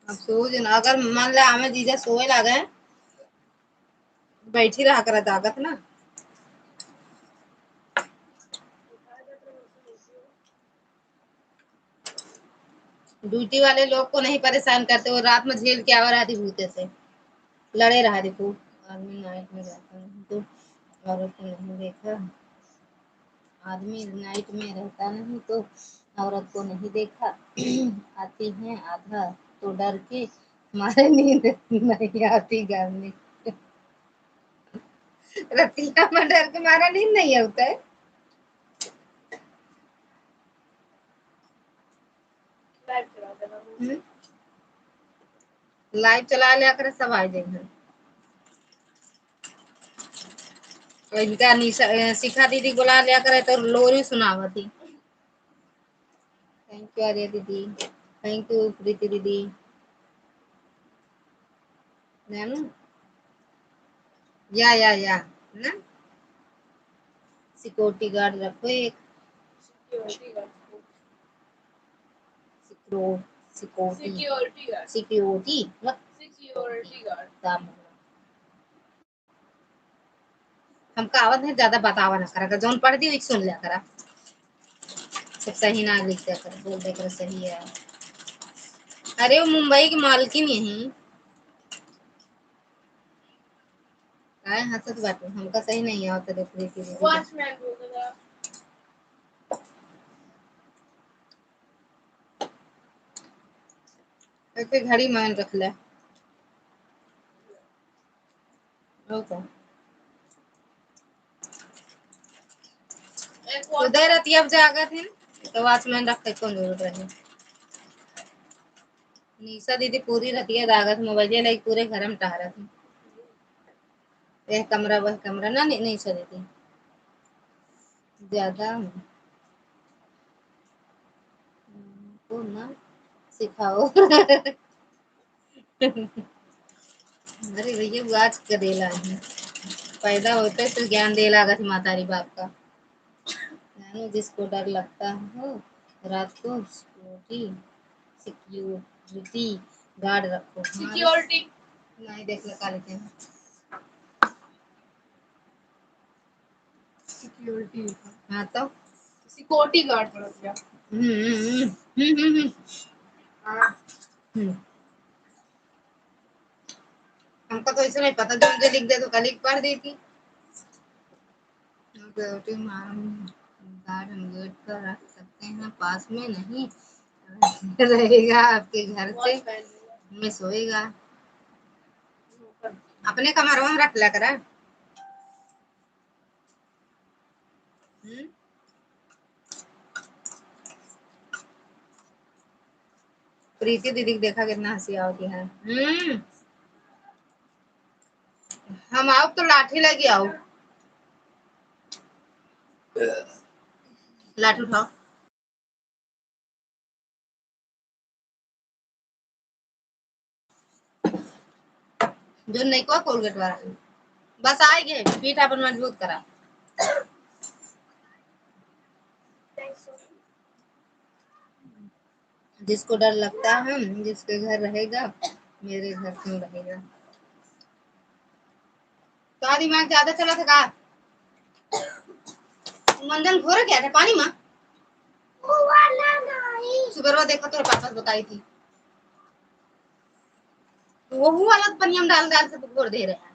अब सो दिन अगर मान ला हमें जीजा सोए लगे बैठी रहा कर ताकत ना ड्यूटी वाले लोग को नहीं परेशान करते वो रात में झेल के आवा रहा भूते से लड़े रहा थी खूब। आदमी नाइट में रहता नहीं तो औरत को नहीं देखा आदमी नाइट में रहता नहीं तो औरत को नहीं देखा आती है आधा तो डर के हमारे नींद नहीं आती घर में रतिया में डर के मारा नींद नहीं आता है। लाइव चला लिया कर सब आ जाएंगे। इनका शिखा दीदी बुला लिया करे तो लोरी सुनावती। थैंक यू आर्या दीदी थैंक यू प्रीति दीदी नैनू या ना सिक्योरिटी गार्ड रखो एक सिक्योरिटी हम कहावत है ज्यादा बतावा ना करा जौन पढ़ दी सुन लिया करा सब सही ना लिख दिया कर बोल दे कर सही है। अरे वो मुंबई की मालकिन यही आए हंसत बाटे हमका सही नहीं आवत देख रही थी वॉचमैन बोल रहा ऐसे घड़ी मान रख ले ओके एक उधर रहती अब जागा थे तो वॉचमैन रखते कौन जरूरत रहे निशा दीदी पूरी रहती है दागत मोबाइल लाइक पूरे घर में टहरा थी यह कमरा वह कमरा ना निशा दीदी ज्यादा को ना सिखाओ अरे भैया वो आज करेला है पैदा होते तो ज्ञान दे लागत मातारी बाप का जानो जिसको डर लगता हो रात को सिक्योरिटी गार्ड रखो सिक्योरिटी नहीं देख लगा लेते हैं सिक्योरिटी हाँ तो सिक्योरिटी गार्ड पड़ गया हाँ हमको तो ऐसे नहीं पता जो मुझे लिख दे तो कल लिख पढ़ देती सिक्योरिटी गार्ड हम गेट पर रख सकते हैं पास में नहीं रहेगा आपके घर से में सोएगा अपने कमरों में रख लिया करा प्रीति दीदी को देखा कितना हंसी आवती है हम आओ तो लाठी लगी आओ लाठी उठाओ जो नहीं को कोलगेट वाला बस आएंगे पीठ अपन मजबूत करा जिसको डर लगता है जिसके घर रहेगा मेरे घर क्यों रहेगा तो दिमाग ज्यादा चला था का मंजन घोर गया था पानी में सुबह वो देखो तेरे पापा बताई थी वो वाला पानी हम डाल डाल से घोर दे रहे हैं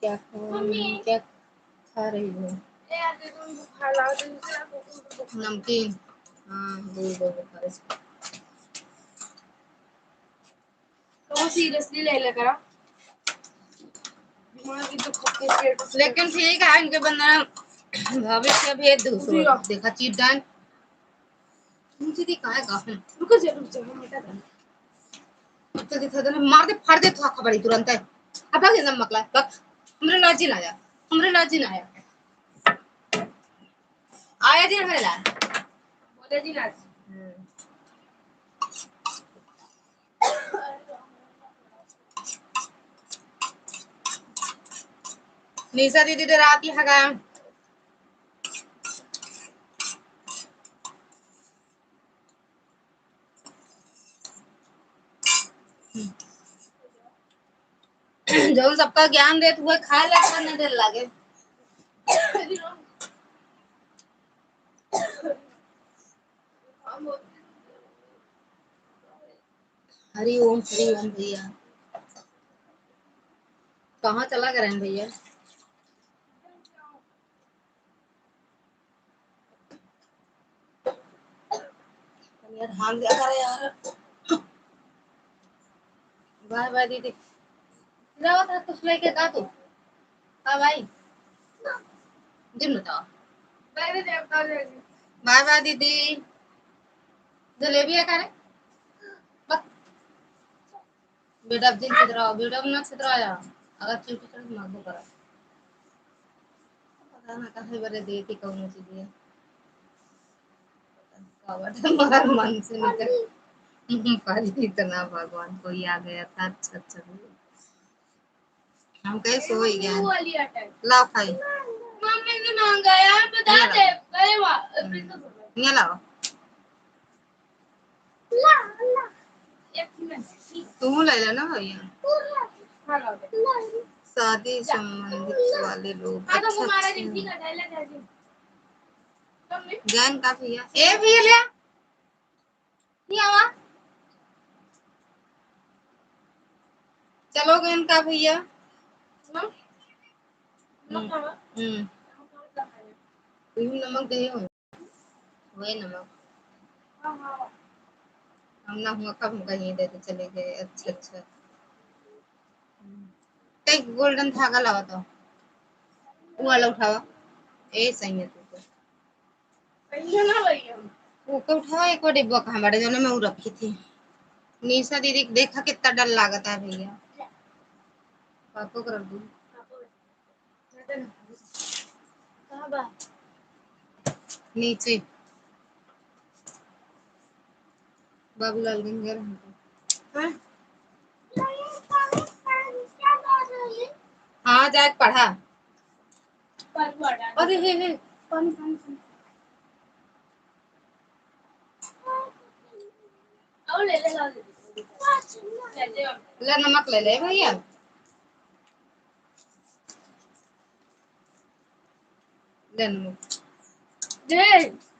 क्या खा रही हो नमकीन हाँ दूध बुखार तो सीरियसली ले ले करा लेकिन ठीक है इनके बंदा भविष्य भेद दूसरों देखा चीट डाल मुझे दिखा है काफी रुको जरूर मिटा दे तो दिखा दे मार दे फाड़ दे तो खबरी तुरंत है अब भाग एकदम मकला बक हमरे लाजी ना आया हमरे लाजी ना आया आया जी हमारे लाल बोले जी ना निशा दीदी तो रात ही हगा जो सबका ज्ञान देते हुए खा लगा न देर लागे हरि ओम भैया कहाँ चला गए हैं भैया यार ध्यान दिया कर यार बाय बाय दीदी जाओ था कुछ लेके का तू हाँ भाई दिन बताओ बाय बाय दीदी जलेबी है करे बेटा दिन छिद्रा बेटा ना छिद्राया अगर चूटी चढ़ मार दो करा पता ना कहे बरे देती कौन सी दी कावट हमारा मन से निकल पारी इतना भगवान को ही आ गया था अच्छा अच्छा हम कहे सो ही गए लाओ खाई मम्मी ने मांगा यार बता दे अरे वाह ये लाओ तुम ले लेना भैया शादी संबंधित वाले लोग अच्छा ज्ञान का भैया ए भैया ले नहीं आवा चलोगे इनका भैया नमक दे वही नमक हम ना हुआ कब हम कहीं देते चले गए अच्छा अच्छा कई गोल्डन धागा लगा तो वो वाला उठावा ए सही है तू वो को उठावा एक और डिब्बा कहाँ बड़े जो मैं वो रखी थी निशा दीदी देखा कितना डर लागता है भैया पापा कर दूं नीचे बाबूलाल गंगा हाँ हाँ जाके पढ़ा अरे हे पानी पानी पानी ले नमक ले ले भैया ले नमक दे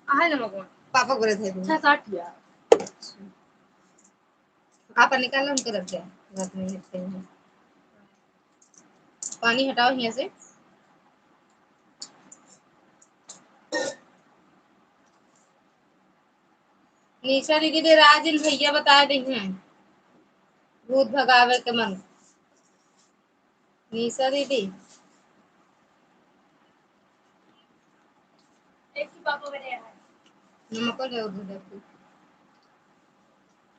आहे नमक पापा बोले थे अच्छा काट लिया आप निकालो उनको रख दिया रात में हिटते हैं पानी हटाओ यहाँ से निशा दीदी दे राजिल भैया बता रही हैं भूत भगावे के मन निशा दीदी एक ही पापा बने हैं नमक ले उधर देखो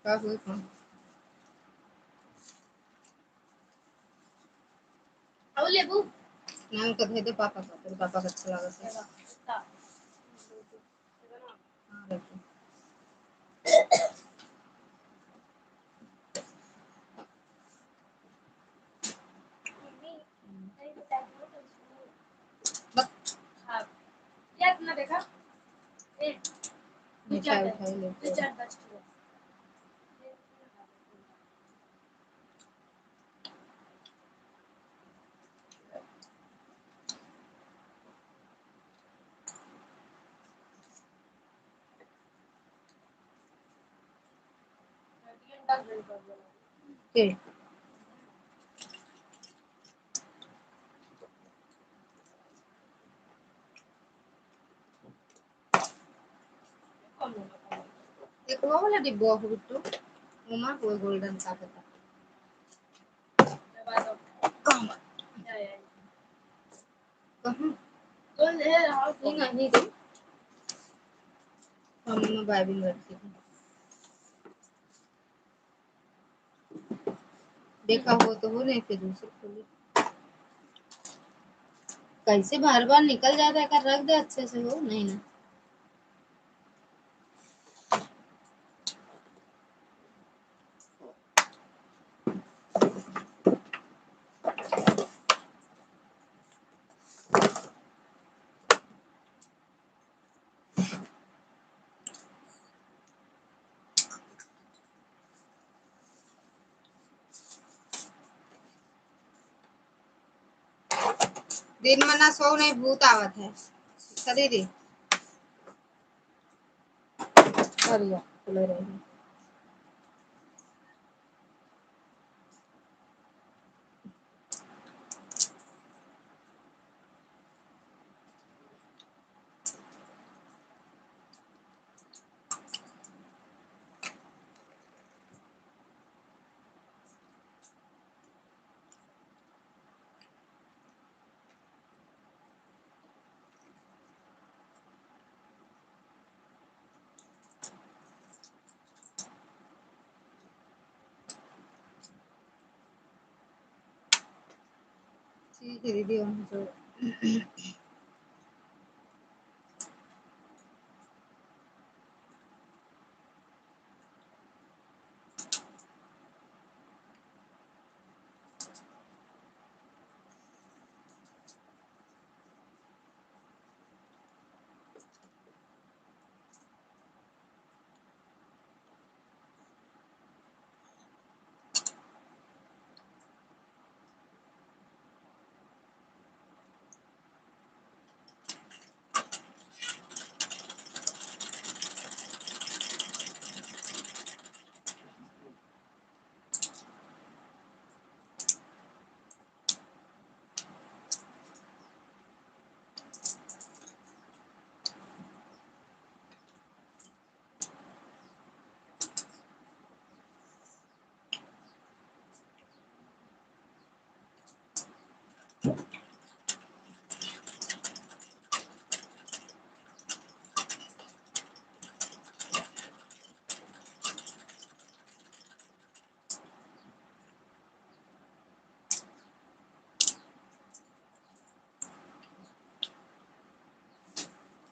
का हुई कौन अब ले बू नाम का दे दे पापा का तेरे पापा का अच्छा लगा से हां रखो बस हां याद ना देखा ए मिठाई उठाई ले चार बच ठीक एक वो वाला डिब्बा हो बिट्टू मम्मा वो गोल्डन का पता कहाँ कहाँ तो ले आओ नहीं रे हम बाइबिल रखी थी देखा हो तो हो नहीं फिर दूसरे खोली कैसे बार बार निकल जाता है कर रख दे अच्छे से हो नहीं ना दिन में ना सो नहीं भूत आवत है करी दी करिया खुले रहेगी ठीक है दीदी वहाँ तो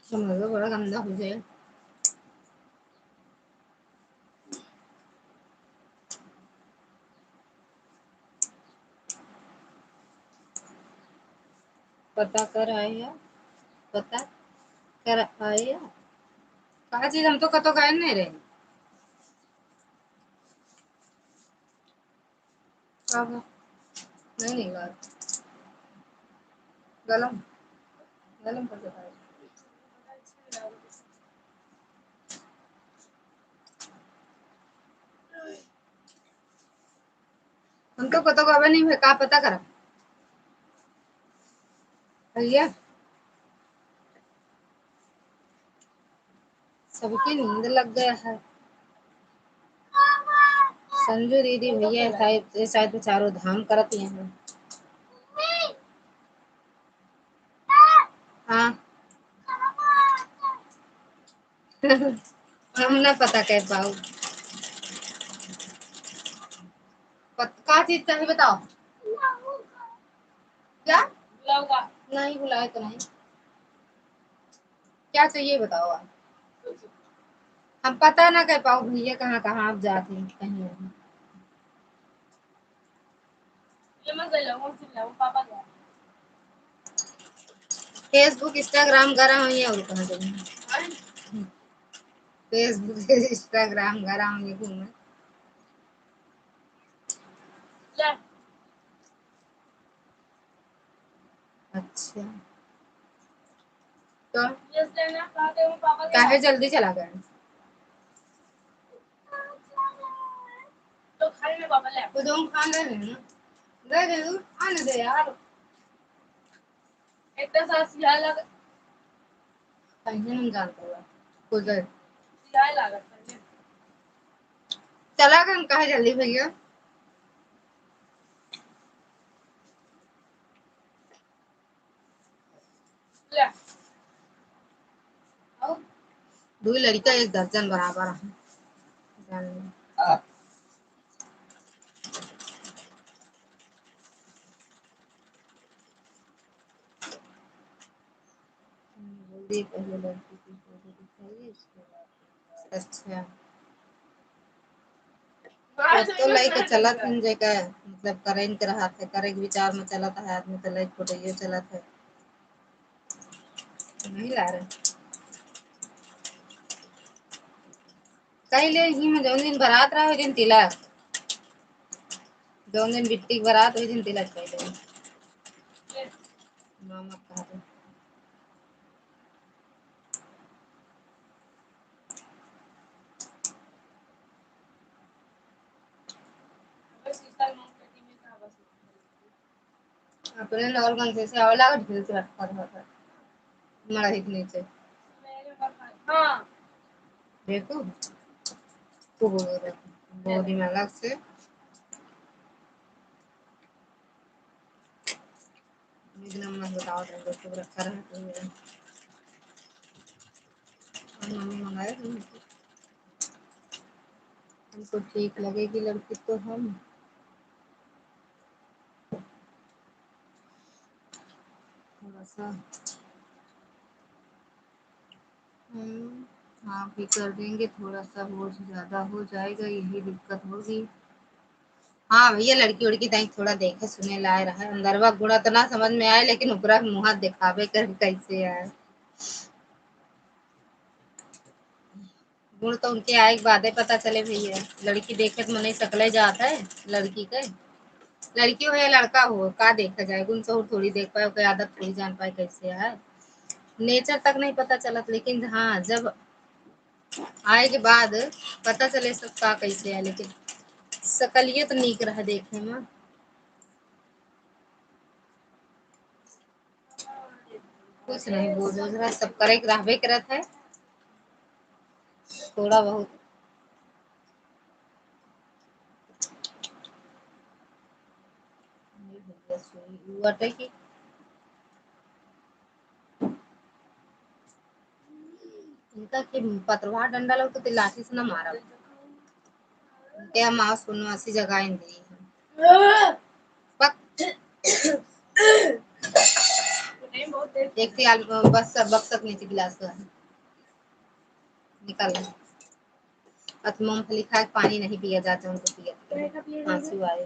समझ लो बड़ा गंदा हो जाए। पता कर आए या पता कर आए या कहा चीज हम तो कतो गए नहीं रहे। नहीं निकला गलम गलम कर देता है। हम तो कतो गए नहीं है का पता कर भैया सबकी नींद लग गया है। संजू दीदी भैया शायद शायद चारों धाम करती हैं। हाँ हम ना पता कह पाओ का चीज चाहिए बताओ। क्या बुलाऊंगा। नहीं बुलाए तो नहीं क्या चाहिए बताओ आप। हम पता ना कह पाओ भैया कहाँ कहाँ आप जाते हैं कहीं नहीं। ये मैं गई हूँ चिल्लाऊं पापा गया। फेसबुक इंस्टाग्राम करा हूँ ये और कहाँ जाऊँ। फेसबुक इंस्टाग्राम करा हूँ ये घूमे। ले अच्छा तो यस लेना कहते हूँ पापा गया। काहे जल्दी चला गए। तो खाने में पापा ले तो तुम खान ले लेना दे दे तू आने दे यार। इतना सा सियाल लग कहीं नहीं जानता हुआ कुछ सियाल लागत पहले चला गए कहे जल्दी भैया। ले दो लड़का एक दर्जन बराबर है। पहले लड़की की फोटो दिखाइए इसके बाद। अच्छा तो लाइक चलत हन जगह मतलब करे के रहा थे करे के विचार में चलत है आदमी तो लाइक फोटो ये चलत है नहीं ला रहे कहीं ले ही में जौन दिन बारात रहा दिन तिलक जौन दिन बिट्टी की बारात हुई दिन तिलक कह मामा कहा थे। अपने नॉर्मल से आवला का ढील से रखा था मरा हित नीचे हाँ देखो खूब बॉडी में अलग से नंबर बताओ तो रखा रहा तो मम्मी मंगाए हमको ठीक लगेगी लड़की तो हम थोड़ा सा हाँ भी कर देंगे थोड़ा सा बोझ ज्यादा हो जाएगा यही दिक्कत होगी। हाँ भैया लड़की उड़की तक थोड़ा देखे सुने लाए रहा अंदरवा गुणा तो ना समझ में आए लेकिन ऊपरा मुँह दिखावे कर कैसे आए गुण तो उनके आए के बाद पता चले भैया लड़की देखे तो मन सकले जाता है लड़की के लड़की हो या लड़का हो का देखा जाए गुण शहर थोड़ी देख पाए कोई आदत थोड़ी जान पाए कैसे है नेचर तक नहीं पता चलत लेकिन हाँ जब आए के बाद पता चले सब का कैसे है लेकिन सकलियत नीक रह देखे में कुछ नहीं बोलो जरा सब करे के रहबे करत है थोड़ा बहुत वटे की इनका कि पतवा डंडा लोग तो लाठी से ना मारा क्या माँ सुनो ऐसी जगह दी पक नहीं बहुत एक थी बस सब बक्सक नीचे गिलास का निकाल लो। और मूंगफली खा के पानी नहीं पिया जाता उनको पिया खांसी आए।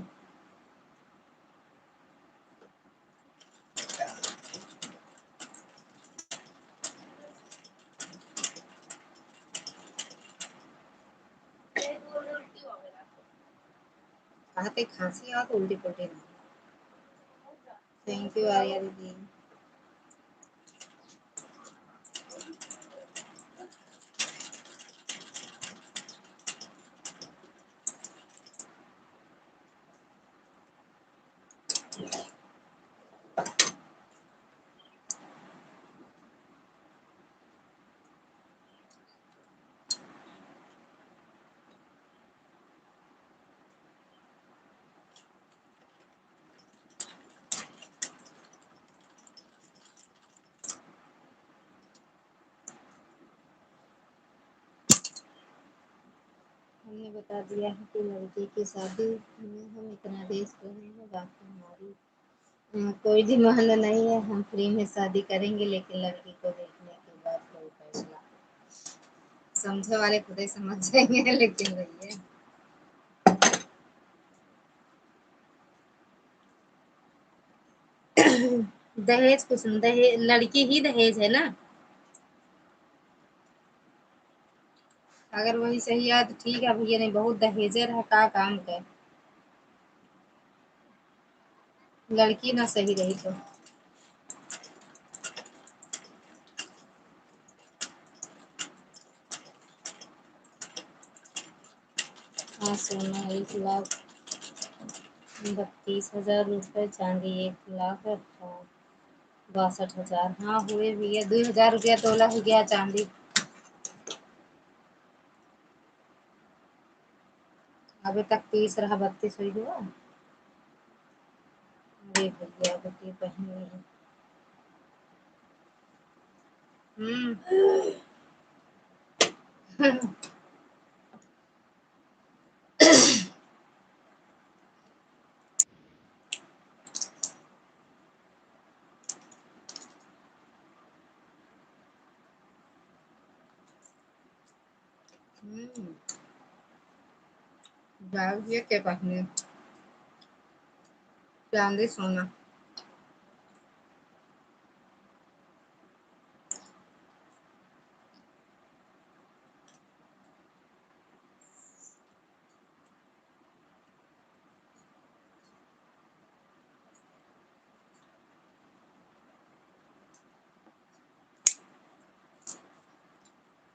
कहते खांसी आ तो उल्टी पुल्टी नहीं। थैंक यू आर्या दीदी। हमने बता दिया है कि लड़की की शादी में हम इतना देश रहे हैं, बाकी हमारी कोई डिमांड नहीं है। हम फ्री में शादी करेंगे, लेकिन लड़की को देखने के बाद कोई फैसला। समझे वाले खुद ही समझ जाएंगे, लेकिन भैया दहेज कुछ नहीं, दहेज लड़की ही दहेज है ना। अगर वही सही है तो ठीक है भैया, नहीं बहुत दहेजर है का काम कर। लड़की ना सही रही तो हाँ सोना 1,32,000 रुपये, चांदी 1,62,000। हाँ हुए भैया, 2,000 रुपया तोला हो गया चांदी। अभी तक 30 रहा, 32 हुई हुआ। अरे भैया बेटी पहनी है। बैग ये क्या पहने, चांदी सोना।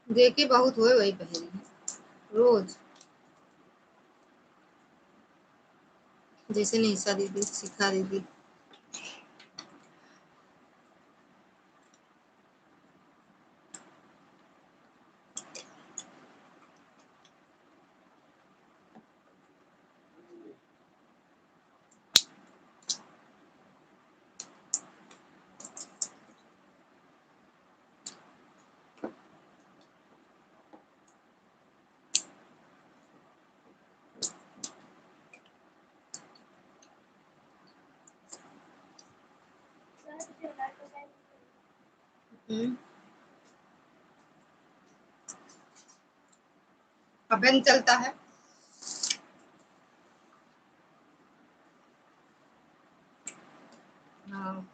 देखी बहुत हुए वही पहनी रोज, जैसे निशा दीदी शिखा दीदी। अपन चलता है। हाँ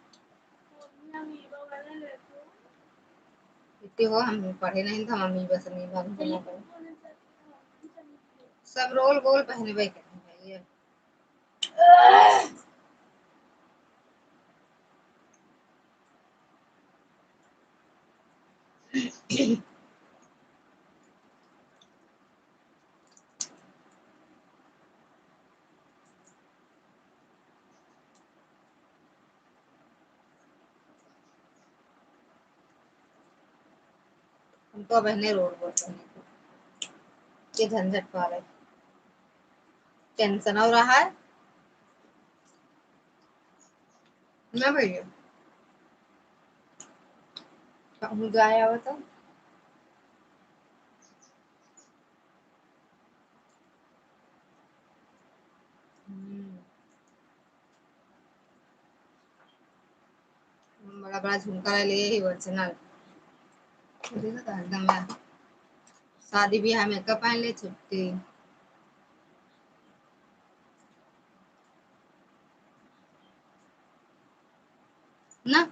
इतनी हो, हम पढ़े नहीं था मम्मी बस नहीं भाग जमा कर सब रोल गोल पहने भाई भैया। हमको बहने रोल गोल पहने के झंझट पा रहे, टेंशन हो रहा है ना भैया। कहूँ जाया हो तो बड़ा बड़ा बड़ा झुमका ले ही ओरिजिनल एकदम शादी ब्याह में कब पहन ले छुट्टी ना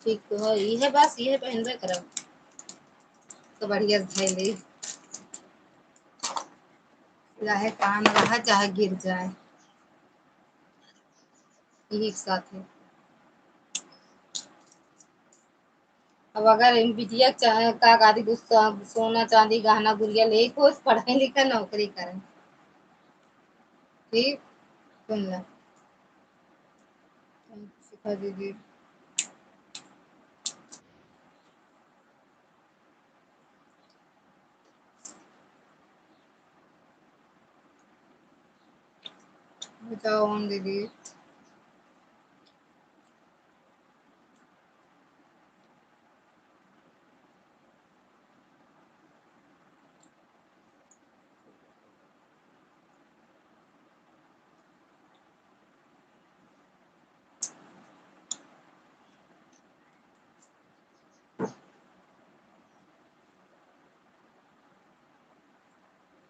ठीक है ये बस ये पहनबे करब तो बढ़िया धैली चाहे काम रहा चाहे गिर जाए यही साथ है। अब अगर बिटिया चाहे का आदि कुछ सोना चांदी गहना गुड़िया ले कुछ पढ़े लिखे नौकरी करें ठीक सुन ला सिखा दीदी बताओ ओम दीदी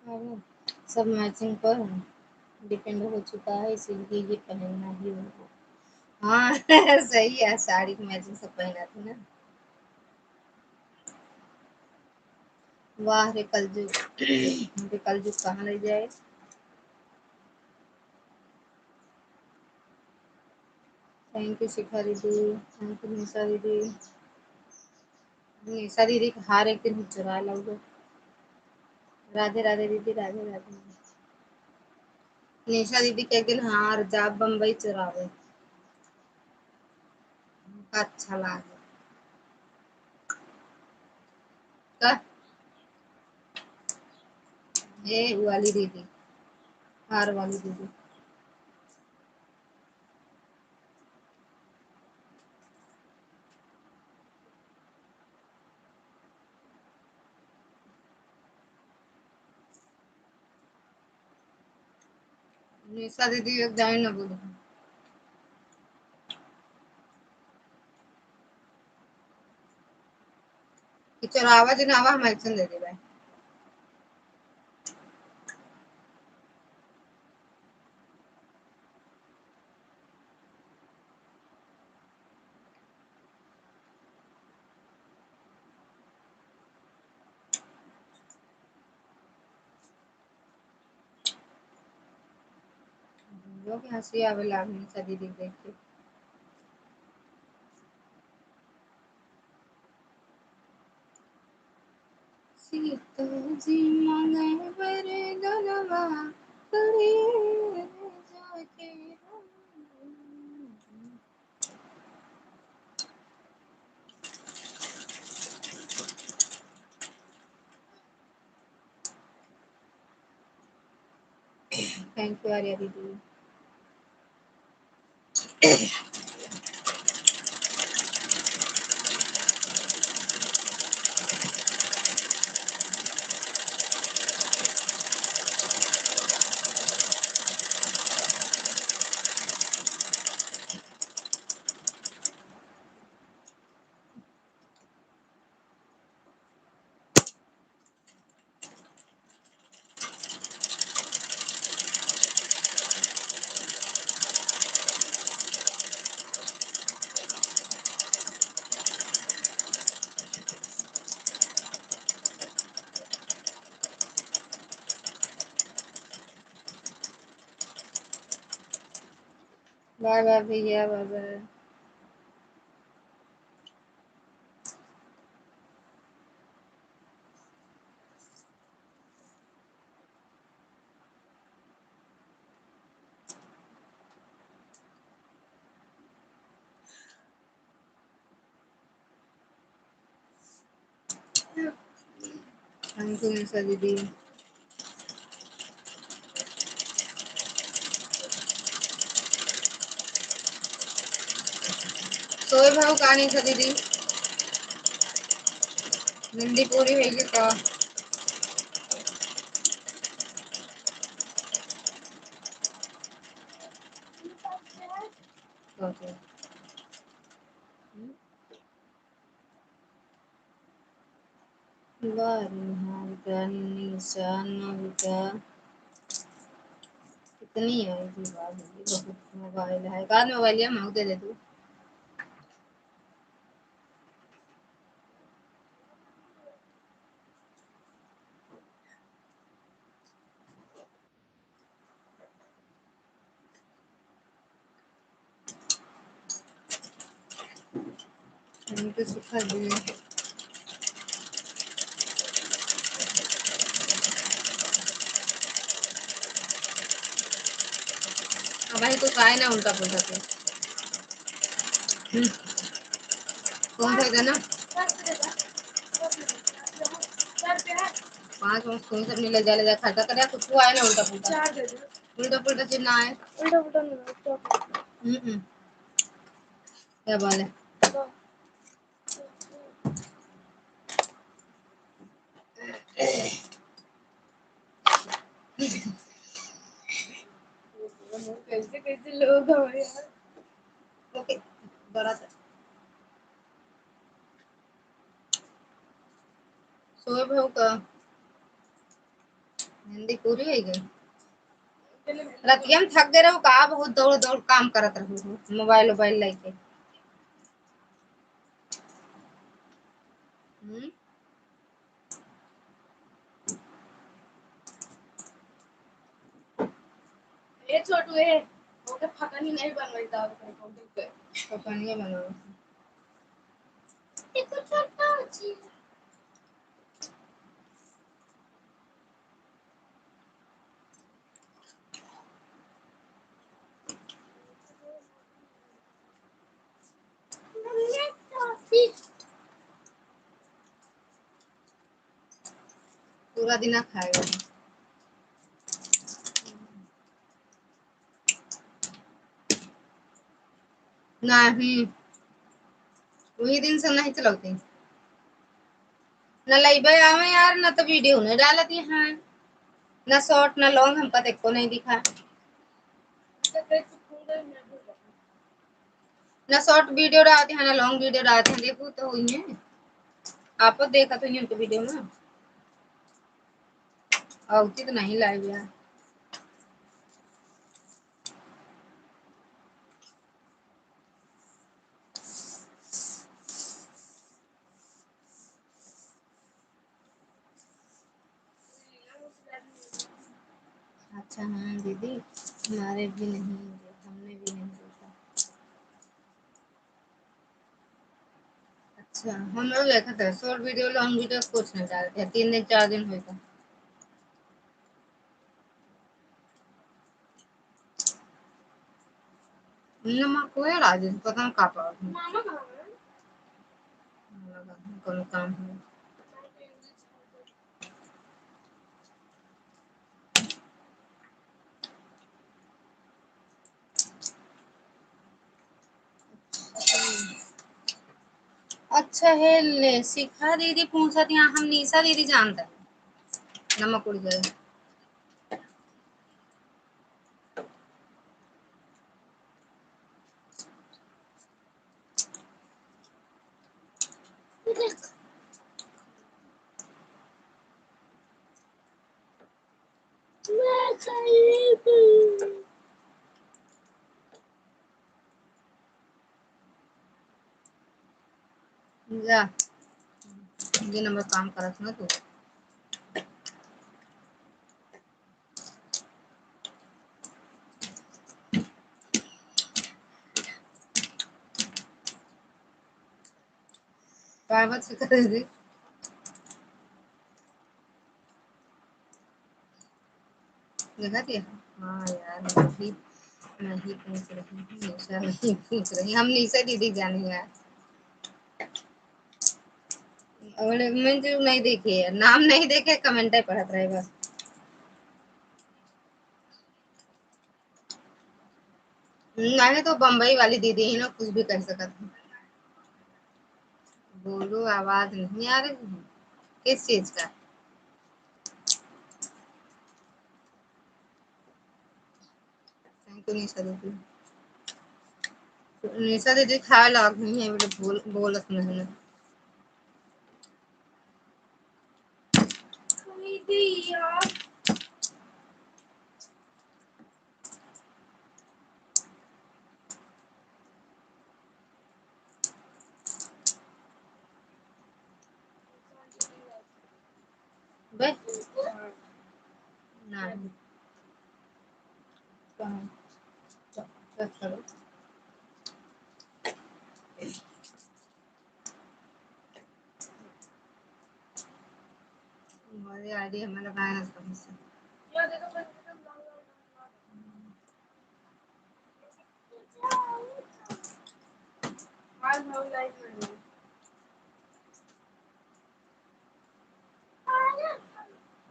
अब सब मैचिंग पर डिपेंड हो चुका है इसीलिए ये पहनना ही होगा हाँ सही है साड़ी की मैचिंग सब पहना थी ना वाह रे कलजुग रे कलजुग कहाँ ले जाए थैंक यू शिखा दीदी थैंक यू निशा दीदी निशा दीदी का हार एक दिन चुरा लोगे राधे राधे दीदी राधे राधे निशा दीदी के एक दिन हार जा बम्बई चुरावे अच्छा लगे का ये वाली दीदी हार वाली दीदी निशा दीदी एक जाए ना बोली कि चुरावा जिनावा हम एक्शन दे दे भाई लोग हंसी आवे लाग निशा दीदी देख के सीता जी मांगे वरदानवा करे जाके थैंक यू आर्या दीदी बाय बाय भैया बाय बाय थैंक यू निशा दीदी सोए भाव कहानी था दीदी नींदी पूरी होगी का ओके कितनी है बहुत मोबाइल है बाद मोबाइल है मैं दे दे तू इनको सिखा दिए भाई तो काय ना उल्टा पुल्टा के कौन सा ना 5 कौन सा नहीं ले जा खाता करे कुछ आए ना उल्टा पुल्टा चीज ना आए उल्टा पुल्टा क्या बोले कैसे कैसे लोग हमारे यार ओके बड़ा सोए भाव का हिंदी पूरी हो गई रतिया में थक गए रहो का बहुत दौड़ दौड़ काम करत रहो मोबाइल मोबाइल लेके ये छोटू है ओके फकनी नहीं बनवाई दाल के फकनी बनाओ ये तो छोटा जी पूरा दिन खाएगा नहीं वही दिन से नहीं चलाती न लाइव आवे यार न तो वीडियो नहीं डालती है न शॉर्ट न लॉन्ग हमको देखो नहीं दिखा न शॉर्ट वीडियो डालते हैं न लॉन्ग वीडियो डालते हैं देखो तो हुई है आप देखा तो नहीं उनके वीडियो में आती तो नहीं लाइव यार अच्छा हाँ दीदी हमारे भी नहीं हमने भी नहीं देखा अच्छा हम लोग देखा था शॉर्ट वीडियो लॉन्ग वीडियो कुछ नहीं डालते 3 दिन 4 दिन होगा नमक को है राजन पता नहीं कहाँ पर मामा कहाँ है कौन काम है अच्छा है ले सिखा दीदी पूछा थी हम निशा दीदी जानते हैं नमक उड़ गए जा ये नंबर काम करत ना तू प्राइवेट से कर दीदी देखा थी हाँ यार नहीं पूछ रही निशा नहीं पूछ रही हम निशा दीदी जानी यार और मैं जो नहीं देखी है नाम नहीं देखे कमेंट ही पढ़त रहे बस मैंने तो बम्बई वाली दीदी ही ना कुछ भी कर सकत है बोलो, आवाज नहीं आ रही है? किस चीज का? थैंक यू निशा दीदी। निशा दीदी खाए लाग नहीं है बोले बोलत नहीं है। बे नहीं करो। हमारी आईडी हमें लगाया कहीं से।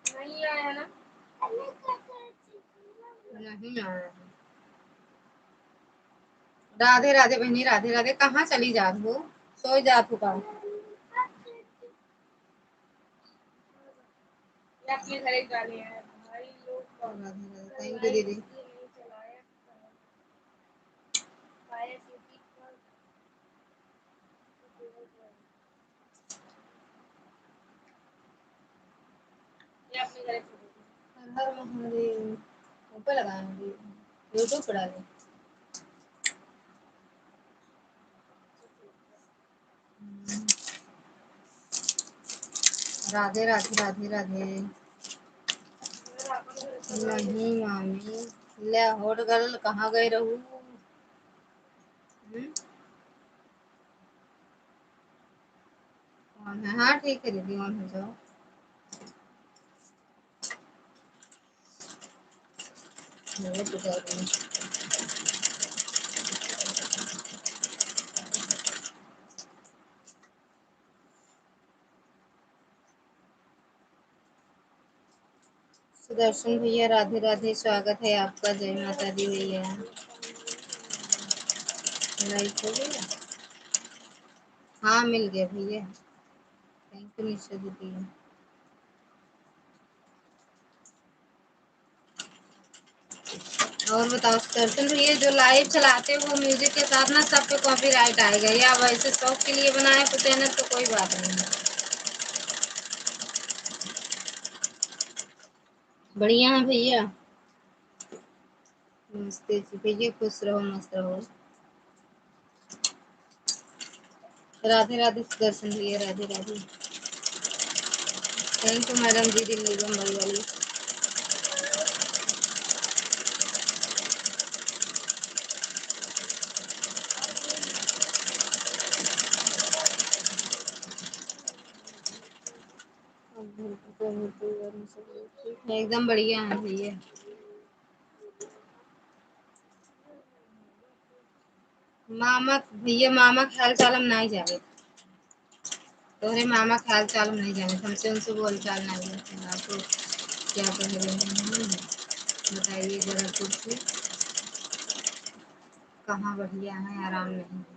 नहीं आया ना? नहीं आया है। राधे राधे बहनी, राधे राधे। कहाँ चली जात हो? सो जात हो का? अपने घर एक गाने आए भाई लोग। राधे राधे। थैंक यू दीदी। हर हर महादेव। ऊपर लगाएंगे यूट्यूब पर डालें। राधे राधे राधे राधे। नहीं मामी, ले होट गर्ल कहाँ गए रहू? कौन है? हाँ ठीक है दीदी, ऑन हो जाओ। मेरे पिता जी। सुदर्शन भैया राधे राधे, स्वागत है आपका। जय माता दी भैया। लाइक हो गया? हाँ मिल गया भैया। थैंक यू निशा दीदी। और बताओ सुदर्शन भैया, जो लाइव चलाते हो वो म्यूजिक के साथ ना सब पे कॉपीराइट आएगा, या वैसे शौक के लिए बनाए तो चैनल तो कोई बात नहीं है। बढ़िया है भैया। नमस्ते जी भैया, खुश रहो मस्त रहो। राधे राधे सुदर्शन भैया, Radhe Radhe. Thank you madam ji, Delhi Bombay वाली। एकदम बढ़िया है भैया। मामा भैया, मामा ख्याल चाल हम नहीं जावे। तोहरे मामा ख्याल चाल हम नहीं जावे, हमसे उनसे बोल चाल नहीं है। आपको क्या कह रहे हैं बताइए जरा कुछ। कहाँ बढ़िया है? आराम नहीं है।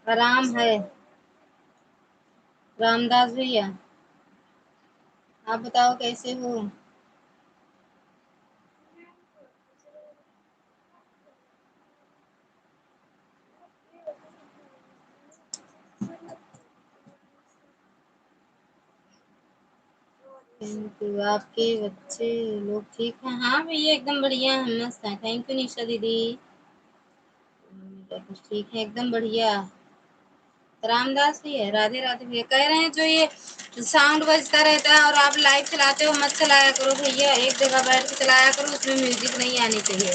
आराम है। रामदास भैया आप बताओ कैसे हो? Thank you. आपके बच्चे लोग ठीक हैं? हाँ भैया एकदम बढ़िया है, मस्त है। थैंक यू निशा दीदी। ठीक है एकदम बढ़िया। रामदास भी है। राधे राधे भैया कह रहे हैं जो ये साउंड बजता रहता है और आप लाइव चलाते हो, मत चलाया करो भैया, एक जगह बैठ के चलाया करो, उसमें म्यूजिक नहीं आनी चाहिए।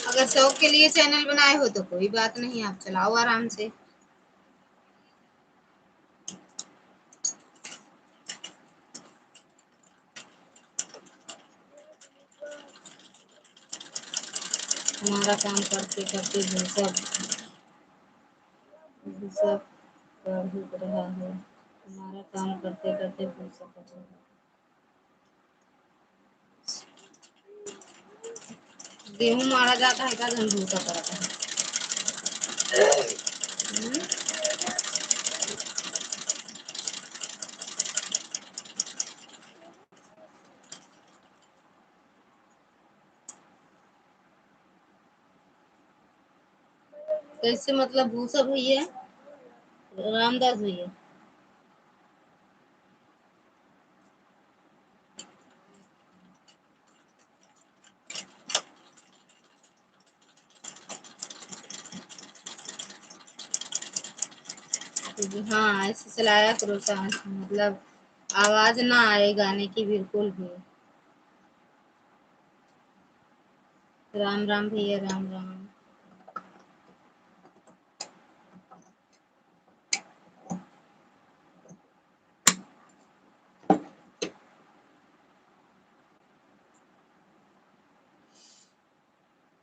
अगर शौक के लिए चैनल बनाए हो तो कोई बात नहीं, आप चलाओ आराम से। हमारा काम करते करते सब कर रहा है। हमारा काम करते करते सब कर रहा है। गेहूं मारा जाता है, क्या झंझूटा पड़ता है। कैसे मतलब भूसा भैया, रामदास भैया? हाँ ऐसे चलाया करो सांस, मतलब आवाज ना आए गाने की बिल्कुल भी। राम राम भैया, राम राम।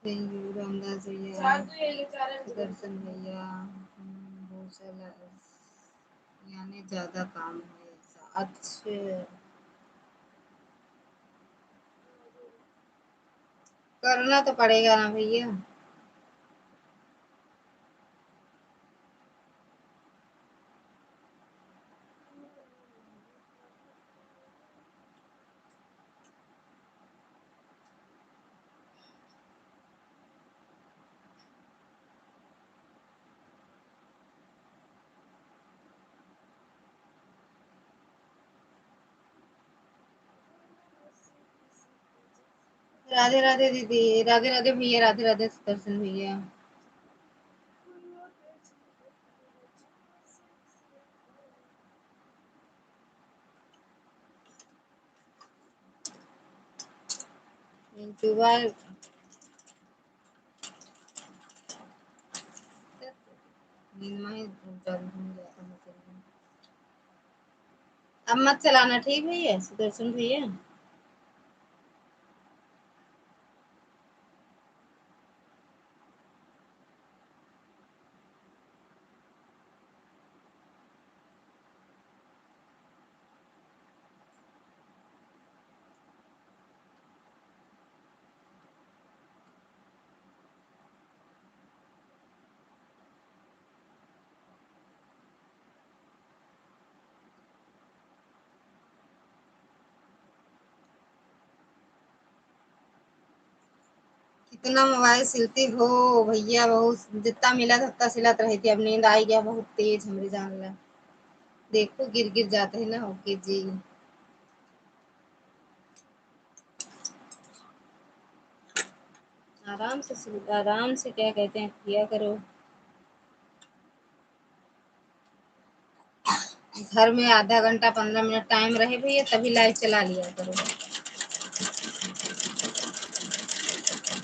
थैंक यू रामदास भैया, दर्शन भैया। भूसा यानी ज्यादा काम है ऐसा। अच्छा, करना तो पड़ेगा ना भैया। राधे राधे दीदी, राधे राधे भैया, राधे राधे दर्शन भैया। बार नींद में ही अब मत चलाना, ठीक भैया सुदर्शन भैया। कितना मोबाइल सिलती हो भैया, बहुत जितना मिला था उतना सिलत रही थी। अब नींद आई गया बहुत तेज हमरे जान ला। देखो गिर गिर जाते हैं ना ओके जी। आराम से क्या कहते हैं किया करो। घर में आधा घंटा 15 मिनट टाइम रहे भैया तभी लाइव चला लिया करो।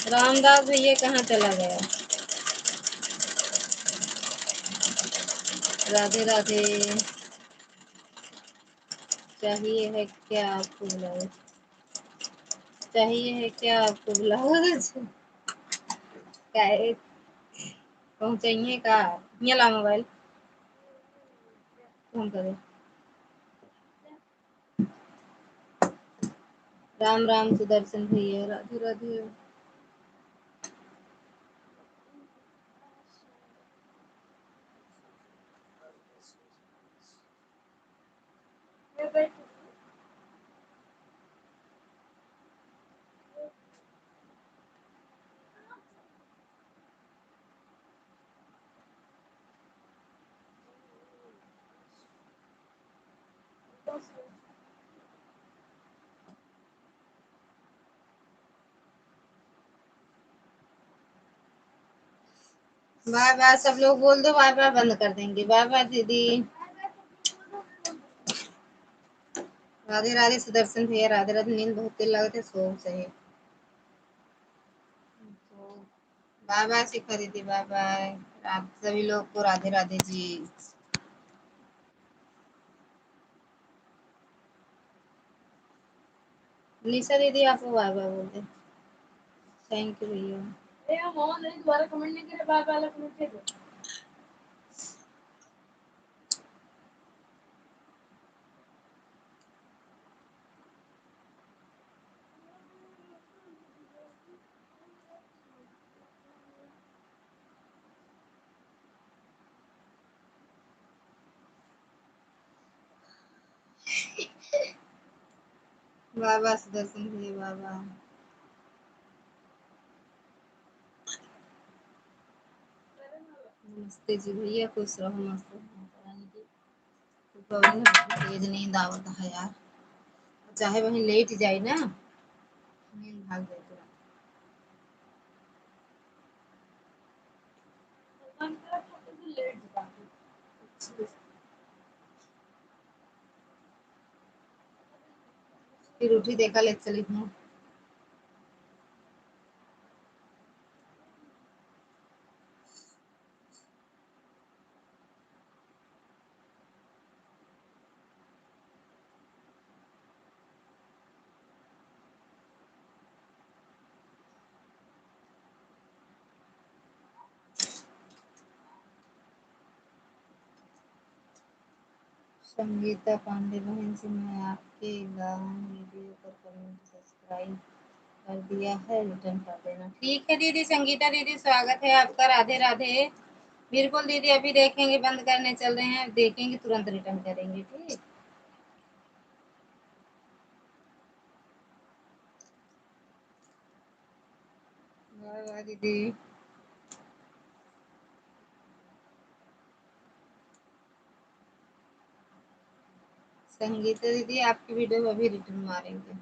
रामदास भैया कहाँ चला गया? राधे राधे। चाहिए है क्या आपको ब्लाउज? चाहिए है क्या आपको ब्लाउज? पहुँचाइए का? ये ला मोबाइल फोन करे। राम राम सुदर्शन भैया, राधे राधे। बाय बाय सब लोग बोल दो, बाय बाय बंद कर देंगे। बाय बाय दीदी। राधे राधे सुदर्शन भैया, राधे राधे। नींद बहुत तेज लगे थे, सो सही। बाय बाय शिखा दीदी, बाय बाय। सभी लोग को राधे राधे जी। निशा दीदी आपको बाय बाय बोल दे। थैंक यू भैया। दोबारा कमेंट नहीं करे, बाय बाय कमेंट। बाबा सुदर्शन भैया बाबा। नमस्ते जी भैया, खुश रहो मस्त रहो। तेज नींद आवत है यार, चाहे वहीं लेट जाए ना, नींद भाग जाए तुरंत। फिर उठी देखा ले चली हूँ। संगीता पांडे बहन जी, मैं आपके गाँव वीडियो पर कमेंट सब्सक्राइब कर दिया है, रिटर्न कर देना। ठीक है दीदी, संगीता दीदी स्वागत है आपका, राधे राधे। बिल्कुल दीदी, अभी देखेंगे, बंद करने चल रहे हैं, देखेंगे तुरंत रिटर्न करेंगे। ठीक, बाय बाय दीदी। संगीता दीदी, आपकी वीडियो अभी रिटर्न मारेंगे।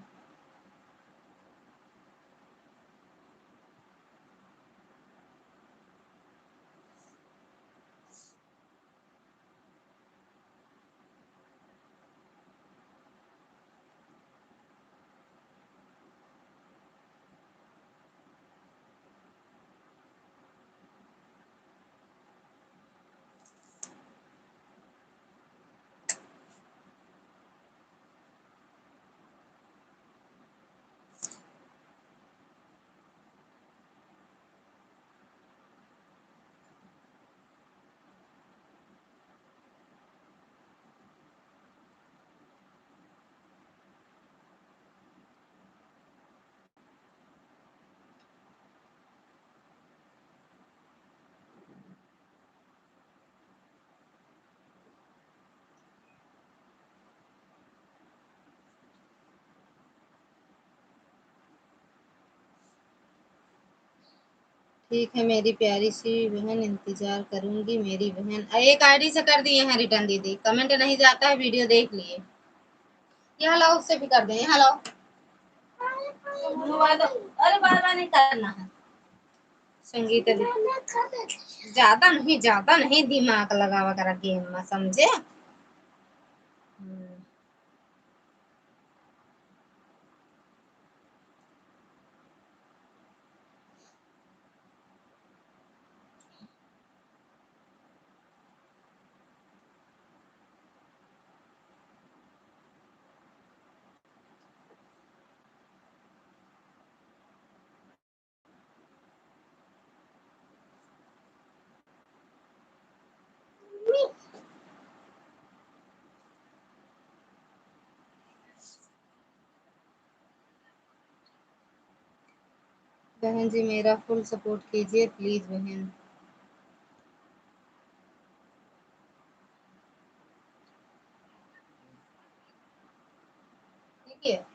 ठीक है मेरी प्यारी सी बहन, इंतजार करूंगी। मेरी बहन एक आईडी से कर दिए हैं रिटर्न दीदी, कमेंट नहीं जाता है, वीडियो देख लिए। ये हलाओ, उससे भी कर दें, हलाओ। अरे बार बार नहीं करना है। संगीता दीदी, ज्यादा नहीं दिमाग लगा कर गेम में, समझे। बहन जी मेरा फुल सपोर्ट कीजिए प्लीज बहन। ठीक है,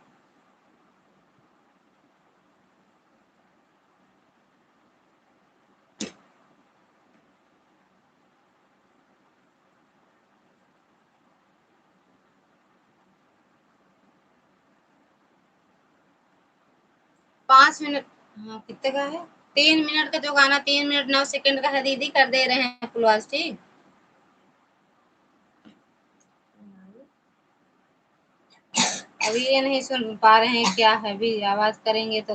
5 मिनट। हाँ, कितने का है? 3 मिनट का जो गाना, 3 मिनट 9 सेकंड का है दीदी, कर दे रहे हैं फुलवास। ठीक, अभी ये नहीं सुन पा रहे हैं क्या है, अभी आवाज करेंगे तो।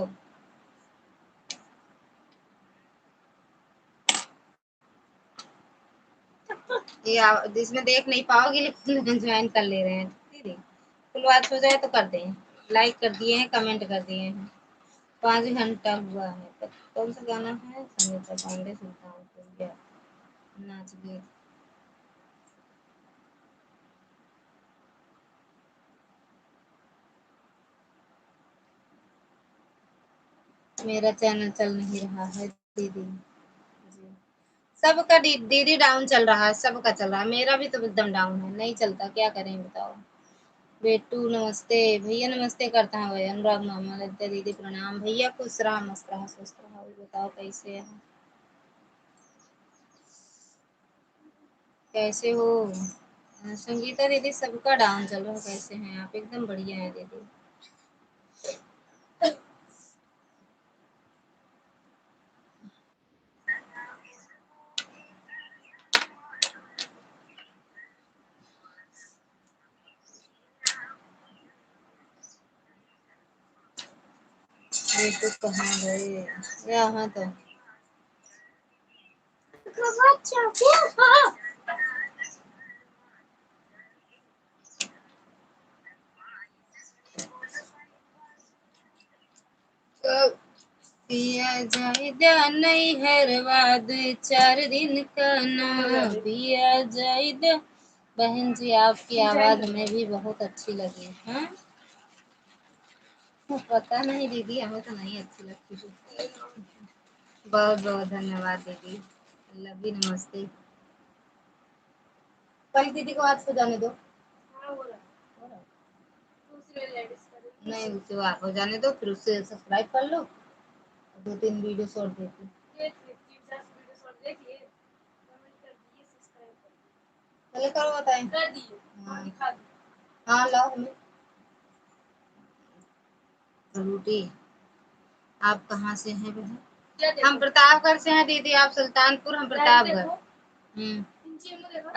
ये इसमें देख नहीं पाओगे, लेकिन ज्वाइन कर ले रहे हैं दीदी। फुलवास हो जाए तो कर दें। लाइक कर दिए हैं, कमेंट कर दिए हैं। 5 घंटा हुआ है। तो कौन सा गाना है? संगीता पांडे, सुल्तानपुर या नाच गए। मेरा चैनल चल नहीं रहा है दीदी जी। सबका दीदी डाउन चल रहा है, सबका चल रहा है, मेरा भी तो एकदम डाउन है, नहीं चलता, क्या करें बताओ। बेटू नमस्ते भैया, नमस्ते करता है भाई। अनुराग मामा, ललिता दीदी प्रणाम भैया, खुश रहा मस्त रहा स्वस्थ रहा। बताओ कैसे है, कैसे हो? संगीता दीदी सबका डाउन चल रहा है, कैसे हैं आप? एकदम बढ़िया है दीदी। बेटू कहाँ गए? यहाँ तो पिया जायदा नहीं हरवाद 4 दिन का ना पिया जायदा। बहन जी आपकी आवाज हमें भी बहुत अच्छी लगी। हाँ पता नहीं दीदी, हमें तो नहीं अच्छी लगती। बहुत बहुत धन्यवाद दीदी, लवी नमस्ते। पहले दीदी को आज को जाने दो। हाँ हो रहा है। दूसरे लेडीज का नहीं उसे हो जाने दो, फिर उससे सब्सक्राइब कर लो, 2-3 वीडियो शॉर्ट देखो। देख लिए 30 वीडियो शॉर्ट देख लिए, कमेंट कर दिए, सब्सक्राइब कर दिए। पहले करो बताएं। कर दिए। हाँ दिखा दिए। हाँ लाओ हमें रोटी। आप कहाँ से हैं बहन? हम प्रतापगढ़ से हैं दीदी। आप सुल्तानपुर, हम प्रतापगढ़।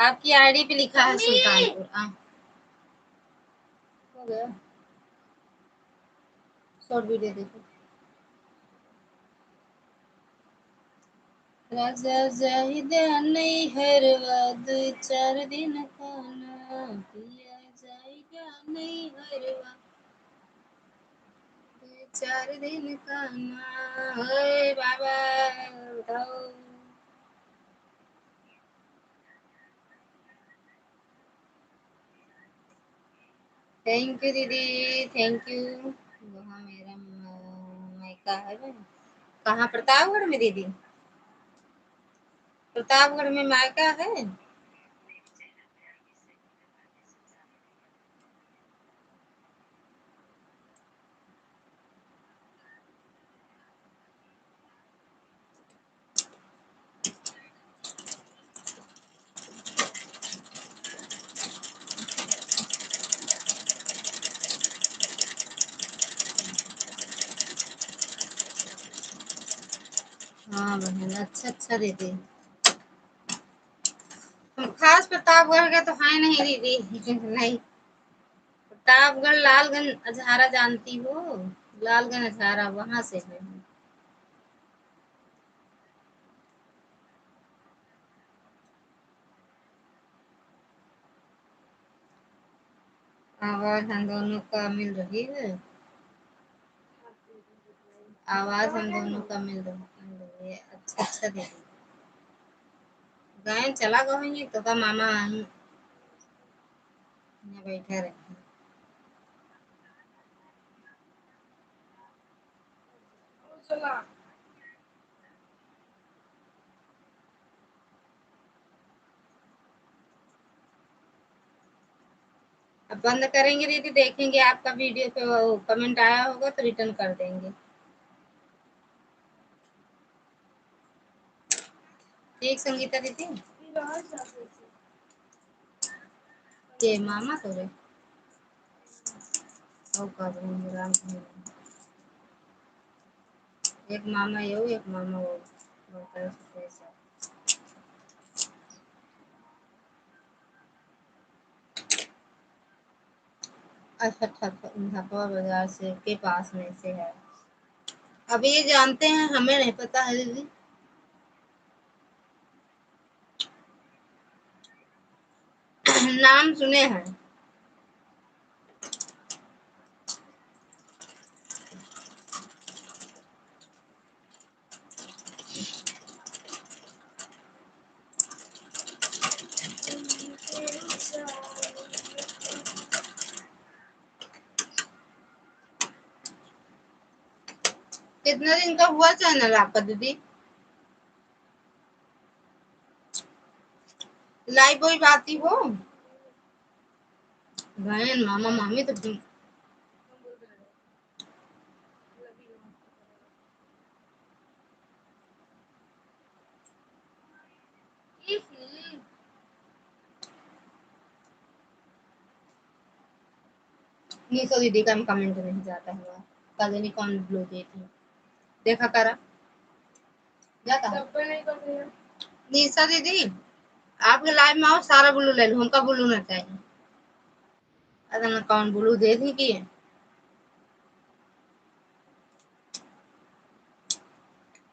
आपकी आईडी पे लिखा है सुल्तानपुर। हो गया, शॉर्ट वीडियो देखो। राजा जाहिदा नहीं हर वाद 4 दिन खाना पिया जाएगा नहीं हर वाद 4 दिन खाना। ओए बाबा बताओ। थैंक यू दीदी, थैंक यू। वहाँ मेरा मायका है बहन। कहाँ? प्रतापगढ़ में दीदी? प्रतापगढ़ में मायका है? हाँ बहन, अच्छा अच्छा दीदी। खास प्रतापगढ़ का तो है नहीं दीदी। नहीं, प्रतापगढ़ लालगंज अजहारा जानती हो? लालगंज अजहारा वहां से है। आवाज हम दोनों का मिल रही है। आवाज हम दोनों का मिल रही है। अच्छा अच्छा दीदी। गायन चला गए तो का मामा बैठे रहे। चला। अब बंद करेंगे दीदी, देखेंगे आपका वीडियो पे वो कमेंट आया होगा तो रिटर्न कर देंगे। ठीक संगीता दीदी। के मामा तो रे और कर रहे राम। एक मामा ये हो, एक मामा वो बोलता है ऐसा। अच्छा अच्छा ढाका बाजार से के पास में से है। अभी ये जानते हैं, हमें नहीं पता है दीदी। नाम सुने हैं। कितने दिन का हुआ चैनल आपका दीदी? लाइव वही आती हो? बहन मामा मामी तो हम बोल रहे हैं लगी ना निशा दीदी का कमेंट नहीं जाता हुआ कल नहीं कौन ब्लू थी देखा करा जाता है डब्बे नहीं कर रहे हैं निशा दीदी आपके लाइव में आओ सारा ब्लू ले लो हमका ब्लू ना चाहिए अगर कौन ब्लू दे दी की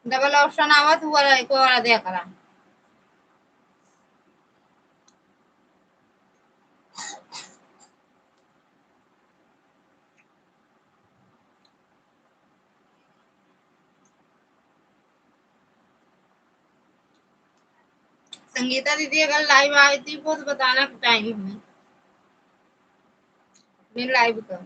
डबल ऑप्शन आवत हुआ एको वाला दे करा संगीता दीदी अगर लाइव आई थी वो तो बताना टाइम हमें मेरे लाइव का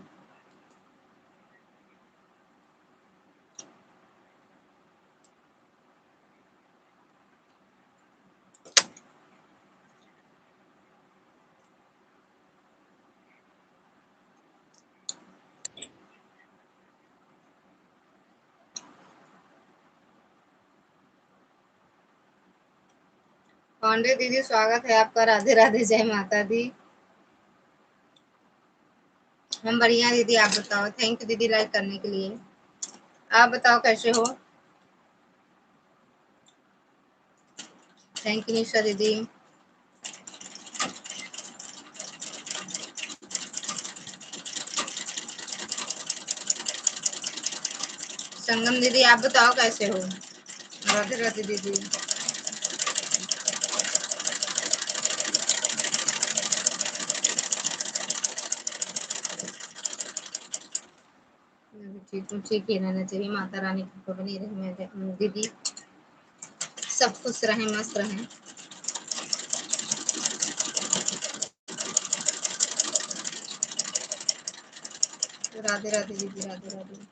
पांडे दीदी स्वागत है आपका राधे राधे जय माता दी हम बढ़िया दीदी आप बताओ थैंक यू दीदी लाइक करने के लिए आप बताओ कैसे हो थैंक यू निशा दीदी संगम दीदी आप बताओ कैसे हो राधे राधे दीदी ठीक हूँ ठीक ही रहना चाहिए माता रानी की कृपा बनी रहे दीदी सब खुश रहें मस्त रहें राधे राधे दीदी राधे राधे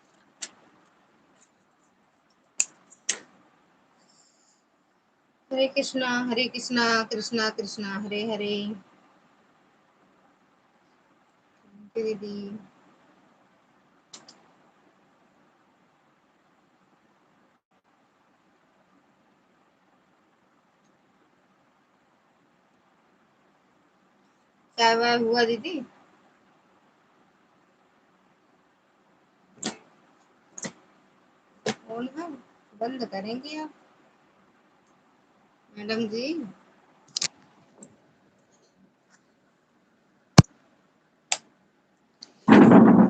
हरे कृष्णा कृष्णा कृष्णा हरे हरे दीदी चाय वाय हुआ दीदी कौन है बंद करेंगे आप मैडम जी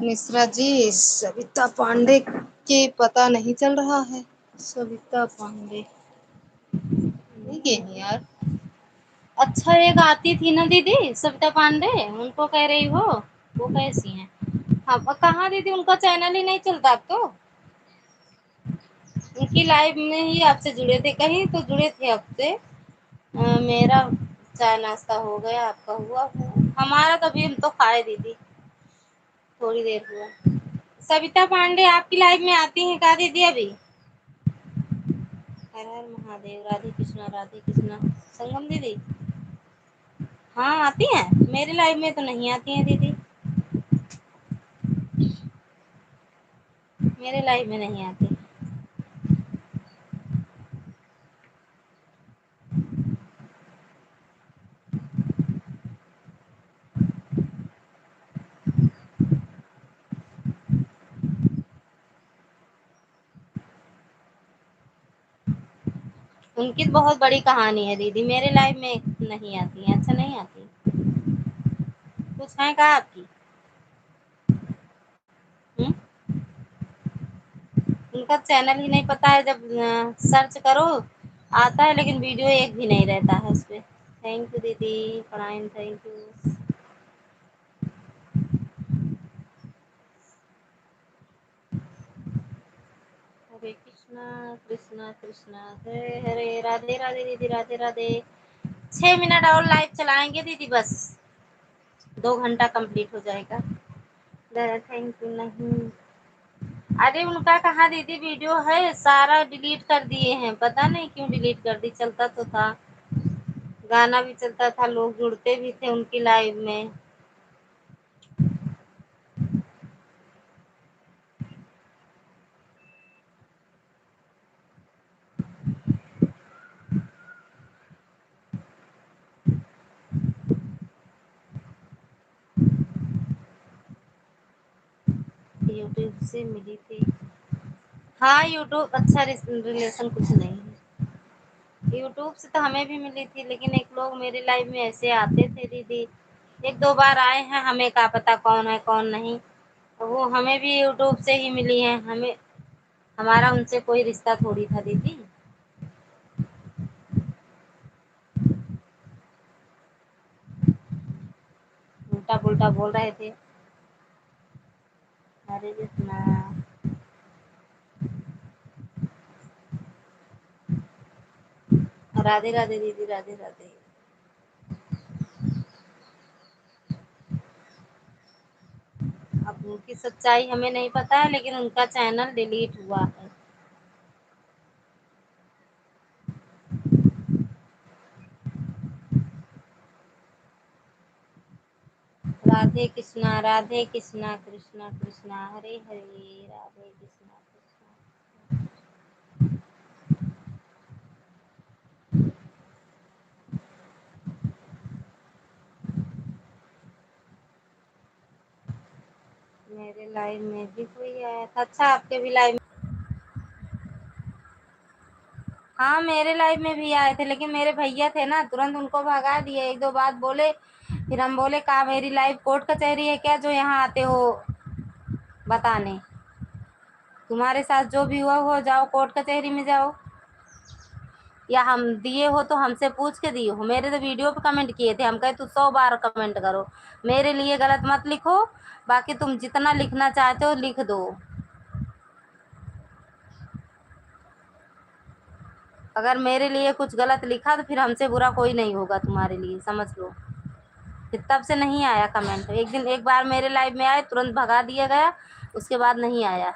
मिश्रा जी सविता पांडे के पता नहीं चल रहा है सविता पांडे नहीं है यार अच्छा एक आती थी ना दीदी सविता पांडे उनको कह रही हो वो कैसी हैं हाँ कहाँ दीदी उनका चैनल ही नहीं चलता अब तो उनकी लाइव में ही आपसे जुड़े थे कहीं तो जुड़े थे आपसे मेरा चाय नाश्ता हो गया आपका हुआ हमारा तो अभी हम तो खाए दीदी थोड़ी देर हुआ सविता पांडे आपकी लाइव में आती हैं का दीदी अभी हर हर महादेव राधे कृष्णा संगम दीदी हाँ आती हैं मेरे लाइव में तो नहीं आती हैं दीदी मेरे लाइव में नहीं आती उनकी बहुत बड़ी कहानी है दीदी मेरे लाइव में नहीं आती है अच्छा नहीं आती कुछ है कहा आपकी हुँ? उनका चैनल ही नहीं पता है जब सर्च करो आता है लेकिन वीडियो एक भी नहीं रहता है उसपे थैंक यू दीदी फराइन थैंक यू हरे कृष्णा कृष्णा कृष्णा हरे हरे राधे राधे दीदी राधे राधे 6 मिनट और लाइव चलाएंगे दीदी बस 2 घंटा कंप्लीट हो जाएगा थैंक यू नहीं अरे उनका कहाँ दीदी वीडियो है सारा डिलीट कर दिए हैं पता नहीं क्यों डिलीट कर दी चलता तो था गाना भी चलता था लोग जुड़ते भी थे उनकी लाइव में यूट्यूब से मिली थी। हाँ, यूट्यूब अच्छा रिलेशन कुछ नहीं है। यूट्यूब से तो हमें भी मिली थी, लेकिन एक लोग मेरे लाइफ में ऐसे आते थे दीदी, एक दो बार आए हैं, हमें क्या पता कौन है कौन नहीं। तो वो हमें भी यूट्यूब से ही मिली है, हमें हमारा उनसे कोई रिश्ता थोड़ी था दीदी। उल्टा पुल्टा बोल रहे थे। हरे कृष्णा। राधे राधे दीदी, राधे राधे। अब उनकी सच्चाई हमें नहीं पता है, लेकिन उनका चैनल डिलीट हुआ है। राधे कृष्णा कृष्णा कृष्णा हरे हरे, राधे कृष्णा कृष्णा। मेरे लाइव में भी कोई आया था। अच्छा, आपके भी लाइव? हाँ, मेरे लाइव में भी आए थे, लेकिन मेरे भैया थे ना, तुरंत उनको भगा दिए। एक दो बात बोले, फिर हम बोले का मेरी लाइव कोर्ट कचहरी है क्या जो यहाँ आते हो बताने? तुम्हारे साथ जो भी हुआ हो, जाओ कोर्ट कचहरी में जाओ, या हम दिए हो तो हमसे पूछ के दिए हो। मेरे तो वीडियो पे कमेंट किए थे, हम कहे तू 100 बार कमेंट करो, मेरे लिए गलत मत लिखो, बाकी तुम जितना लिखना चाहते हो लिख दो। अगर मेरे लिए कुछ गलत लिखा तो फिर हमसे बुरा कोई नहीं होगा तुम्हारे लिए, समझ लो। फिर तब से नहीं आया कमेंट। एक दिन एक बार मेरे लाइव में आए, तुरंत भगा दिया गया, उसके बाद नहीं आया।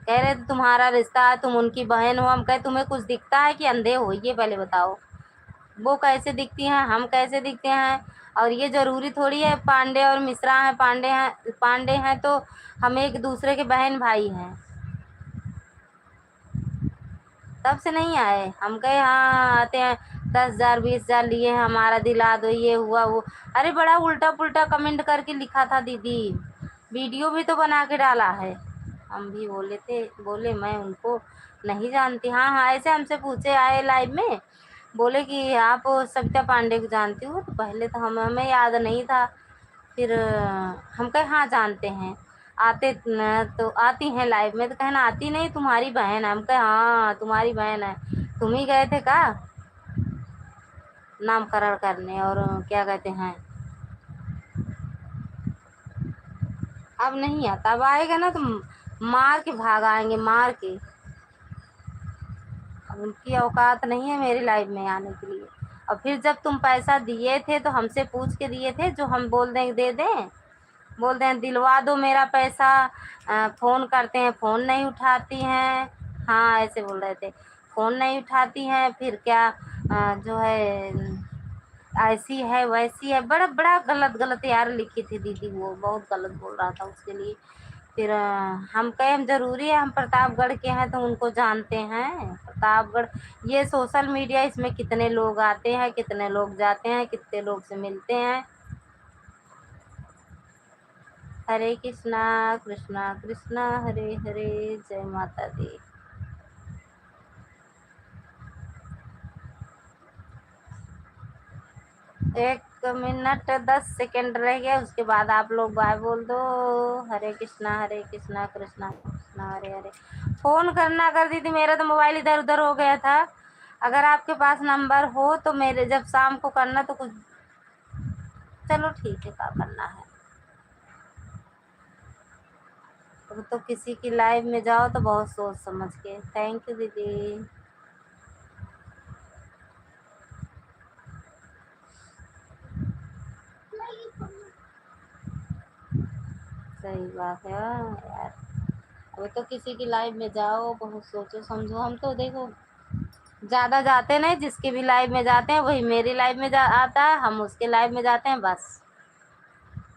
कह रहे थे तुम्हारा रिश्ता है, तुम उनकी बहन हो। हम कहे तुम्हें कुछ दिखता है कि अंधे हो, ये पहले बताओ। वो कैसे दिखती हैं, हम कैसे दिखते हैं? और ये जरूरी थोड़ी है पांडे और मिश्रा हैं, पांडे हैं तो हम एक दूसरे के बहन भाई हैं। तब से नहीं आए। हम कहे हाँ आते हैं, 10,000 20,000 लिए, हमारा दिला दो, ये हुआ वो। अरे बड़ा उल्टा पुल्टा कमेंट करके लिखा था दीदी, वीडियो भी तो बना के डाला है। हम भी बोले थे, बोले मैं उनको नहीं जानती। हाँ हाँ, ऐसे हमसे पूछे आए लाइव में, बोले कि आप सविता पांडे को जानती हो? तो पहले तो हमें याद नहीं था। फिर हम कहे हाँ जानते हैं, आते तो आती हैं लाइव में। तो कहना आती नहीं, तुम्हारी बहन है। हम कहे हाँ तुम्हारी बहन है। तुम ही गए थे का नामकरण करने, और क्या कहते हैं, अब नहीं आता। अब आएगा ना तो मार के भाग आएंगे, मार के। अब उनकी औकात नहीं है मेरी लाइफ में आने के लिए। और फिर जब तुम पैसा दिए थे तो हमसे पूछ के दिए थे, जो हम बोल दें दे दें, बोल दें दिलवा दो मेरा पैसा, फ़ोन करते हैं फ़ोन नहीं उठाती हैं। हाँ ऐसे बोल रहे थे, फ़ोन नहीं उठाती हैं, फिर क्या जो है ऐसी है वैसी है, बड़ा बड़ा गलत गलत यार लिखी थी दीदी, वो बहुत गलत बोल रहा था उसके लिए। फिर हम कहे हम ज़रूरी है, हम प्रतापगढ़ के हैं तो उनको जानते हैं। प्रतापगढ़ ये सोशल मीडिया, इसमें कितने लोग आते हैं, कितने लोग जाते हैं, कितने लोग से मिलते हैं। हरे कृष्णा कृष्णा कृष्णा हरे हरे, जय माता दी। 1 मिनट 10 सेकेंड रह गया, उसके बाद आप लोग बाय बोल दो। हरे कृष्णा कृष्णा कृष्णा हरे हरे। फ़ोन करना कर दीदी, मेरा तो मोबाइल इधर उधर हो गया था। अगर आपके पास नंबर हो तो मेरे जब शाम को करना तो कुछ, चलो ठीक है, क्या करना है। तो किसी की लाइव में जाओ तो बहुत सोच समझ के। थैंक यू दीदी। सही बात है यार। अब तो किसी की लाइव में जाओ, बहुत सोचो समझो। हम तो देखो ज़्यादा जाते नहीं, जिसके भी लाइव में जाते हैं वही मेरी लाइव में आता है, हम उसके लाइव में जाते हैं। बस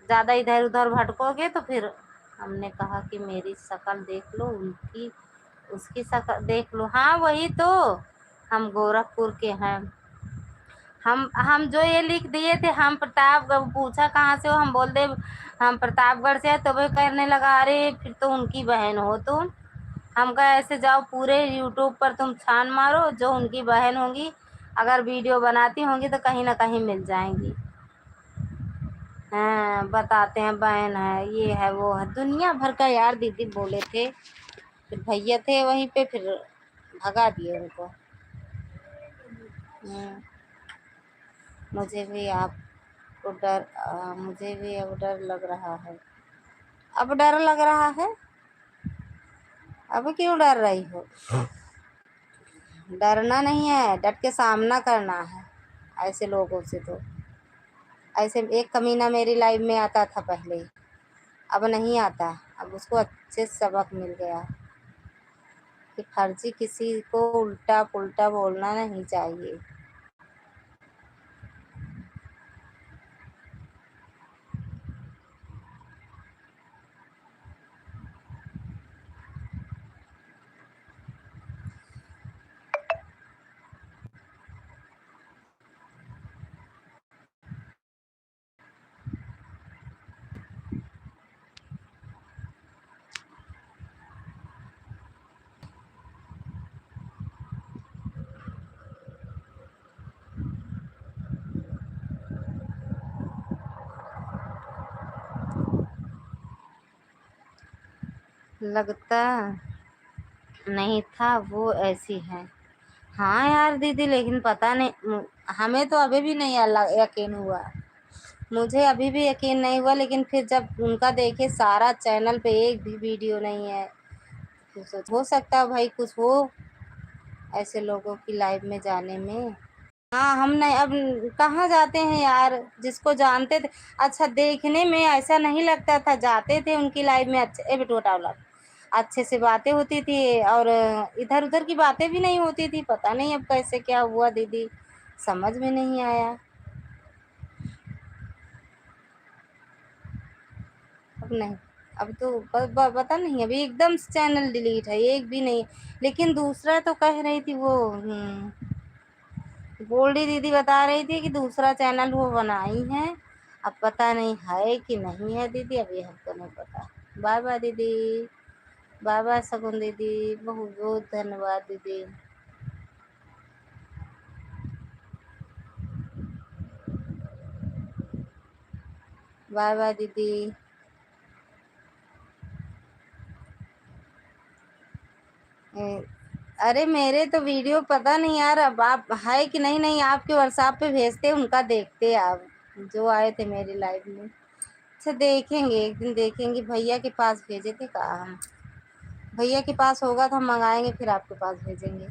ज़्यादा इधर उधर भटकोगे तो फिर हमने कहा कि मेरी शक्ल देख लो, उनकी उसकी शक्ल देख लो। हाँ वही तो, हम गोरखपुर के हैं। हम जो ये लिख दिए थे, हम प्रताप, पूछा कहाँ से हो, हम बोल दे हम प्रतापगढ़ से है, तो वह कहने लगा अरे फिर तो उनकी बहन हो तुम। हम कहा ऐसे जाओ पूरे यूट्यूब पर तुम छान मारो, जो उनकी बहन होंगी अगर वीडियो बनाती होंगी तो कहीं ना कहीं मिल जाएंगी। हाँ बताते हैं, बहन है, ये है, वो है, दुनिया भर का यार दीदी बोले थे। फिर भैया थे वहीं पे, फिर भगा दिए उनको। मुझे भी आपको डर, मुझे भी अब डर लग रहा है। अब डर लग रहा है? अब क्यों डर रही हो? डरना नहीं है, डट के सामना करना है ऐसे लोगों से। तो ऐसे एक कमीना मेरी लाइफ में आता था पहले, अब नहीं आता। अब उसको अच्छे से सबक मिल गया कि फर्जी किसी को उल्टा पुल्टा बोलना नहीं चाहिए। लगता नहीं था वो ऐसी है। हाँ यार दीदी, लेकिन पता नहीं, हमें तो अभी भी नहीं यकीन हुआ। मुझे अभी भी यकीन नहीं हुआ, लेकिन फिर जब उनका देखे सारा चैनल पे एक भी वीडियो नहीं है, तो हो सकता है भाई कुछ हो ऐसे लोगों की लाइफ में जाने में। हाँ हम नहीं, अब कहाँ जाते हैं यार, जिसको जानते थे। अच्छा देखने में ऐसा नहीं लगता था, जाते थे उनकी लाइफ में, अच्छे बेटोटा अच्छे से बातें होती थी, और इधर उधर की बातें भी नहीं होती थी। पता नहीं अब कैसे क्या हुआ दीदी, समझ में नहीं आया। अब नहीं, अब तो पता नहीं, अभी एकदम से चैनल डिलीट है, एक भी नहीं। लेकिन दूसरा तो कह रही थी वो, गोल्डी दीदी बता रही थी कि दूसरा चैनल वो बनाई है। अब पता नहीं है कि नहीं है दीदी, अभी हमको नहीं पता। बाय बाय दीदी, बाय बाय शगुन दीदी, बहुत बहुत धन्यवाद दीदी। बाय बाय दीदी। अरे मेरे तो वीडियो पता नहीं यार, अब आप है कि नहीं, नहीं आपके व्हाट्सएप पे भेजते, उनका देखते आप, जो आए थे मेरी लाइफ में। अच्छा देखेंगे, एक दिन देखेंगे। भैया के पास भेजे थे, कहा हम भैया के पास होगा तो हम मंगाएंगे, फिर आपके पास भेजेंगे।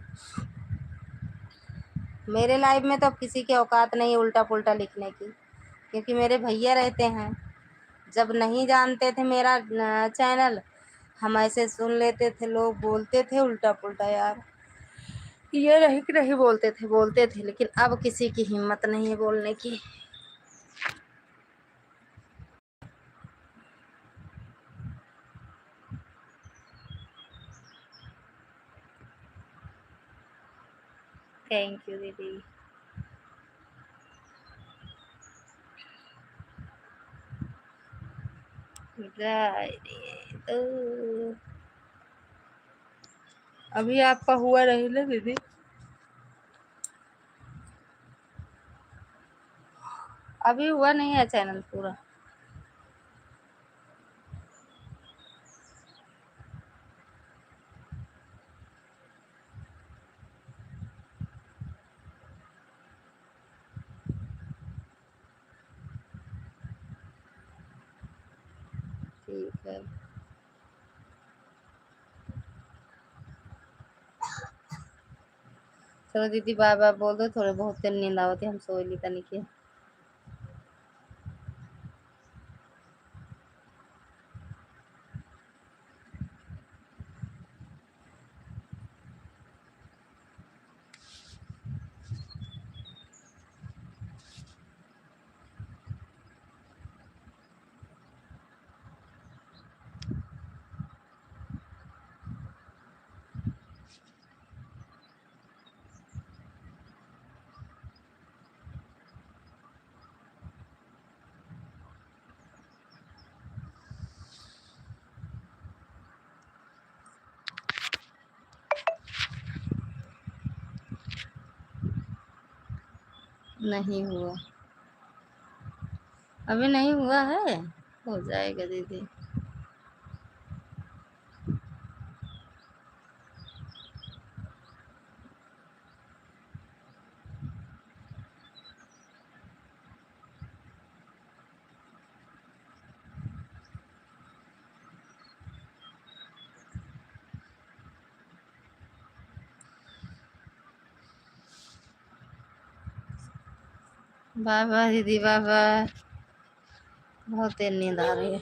मेरे लाइफ में तो अब किसी की औकात नहीं है उल्टा पुल्टा लिखने की, क्योंकि मेरे भैया रहते हैं। जब नहीं जानते थे मेरा चैनल, हम ऐसे सुन लेते थे, लोग बोलते थे उल्टा पुल्टा यार, ये नहीं कि नहीं बोलते थे, लेकिन अब किसी की हिम्मत नहीं है बोलने की। थैंक यू दीदी। तो अभी आपका हुआ नहीं ना दीदी? अभी हुआ नहीं है चैनल पूरा? ठीक है। चलो दीदी बाय बाय बोल दो, थोड़े बहुत दिन नींद आवती, हम सोई ली तनी के। नहीं हुआ, अभी नहीं हुआ है, हो जाएगा दीदी। बाय बाय दीदी, बाय बाय। बहुत देर नींद आ रही है।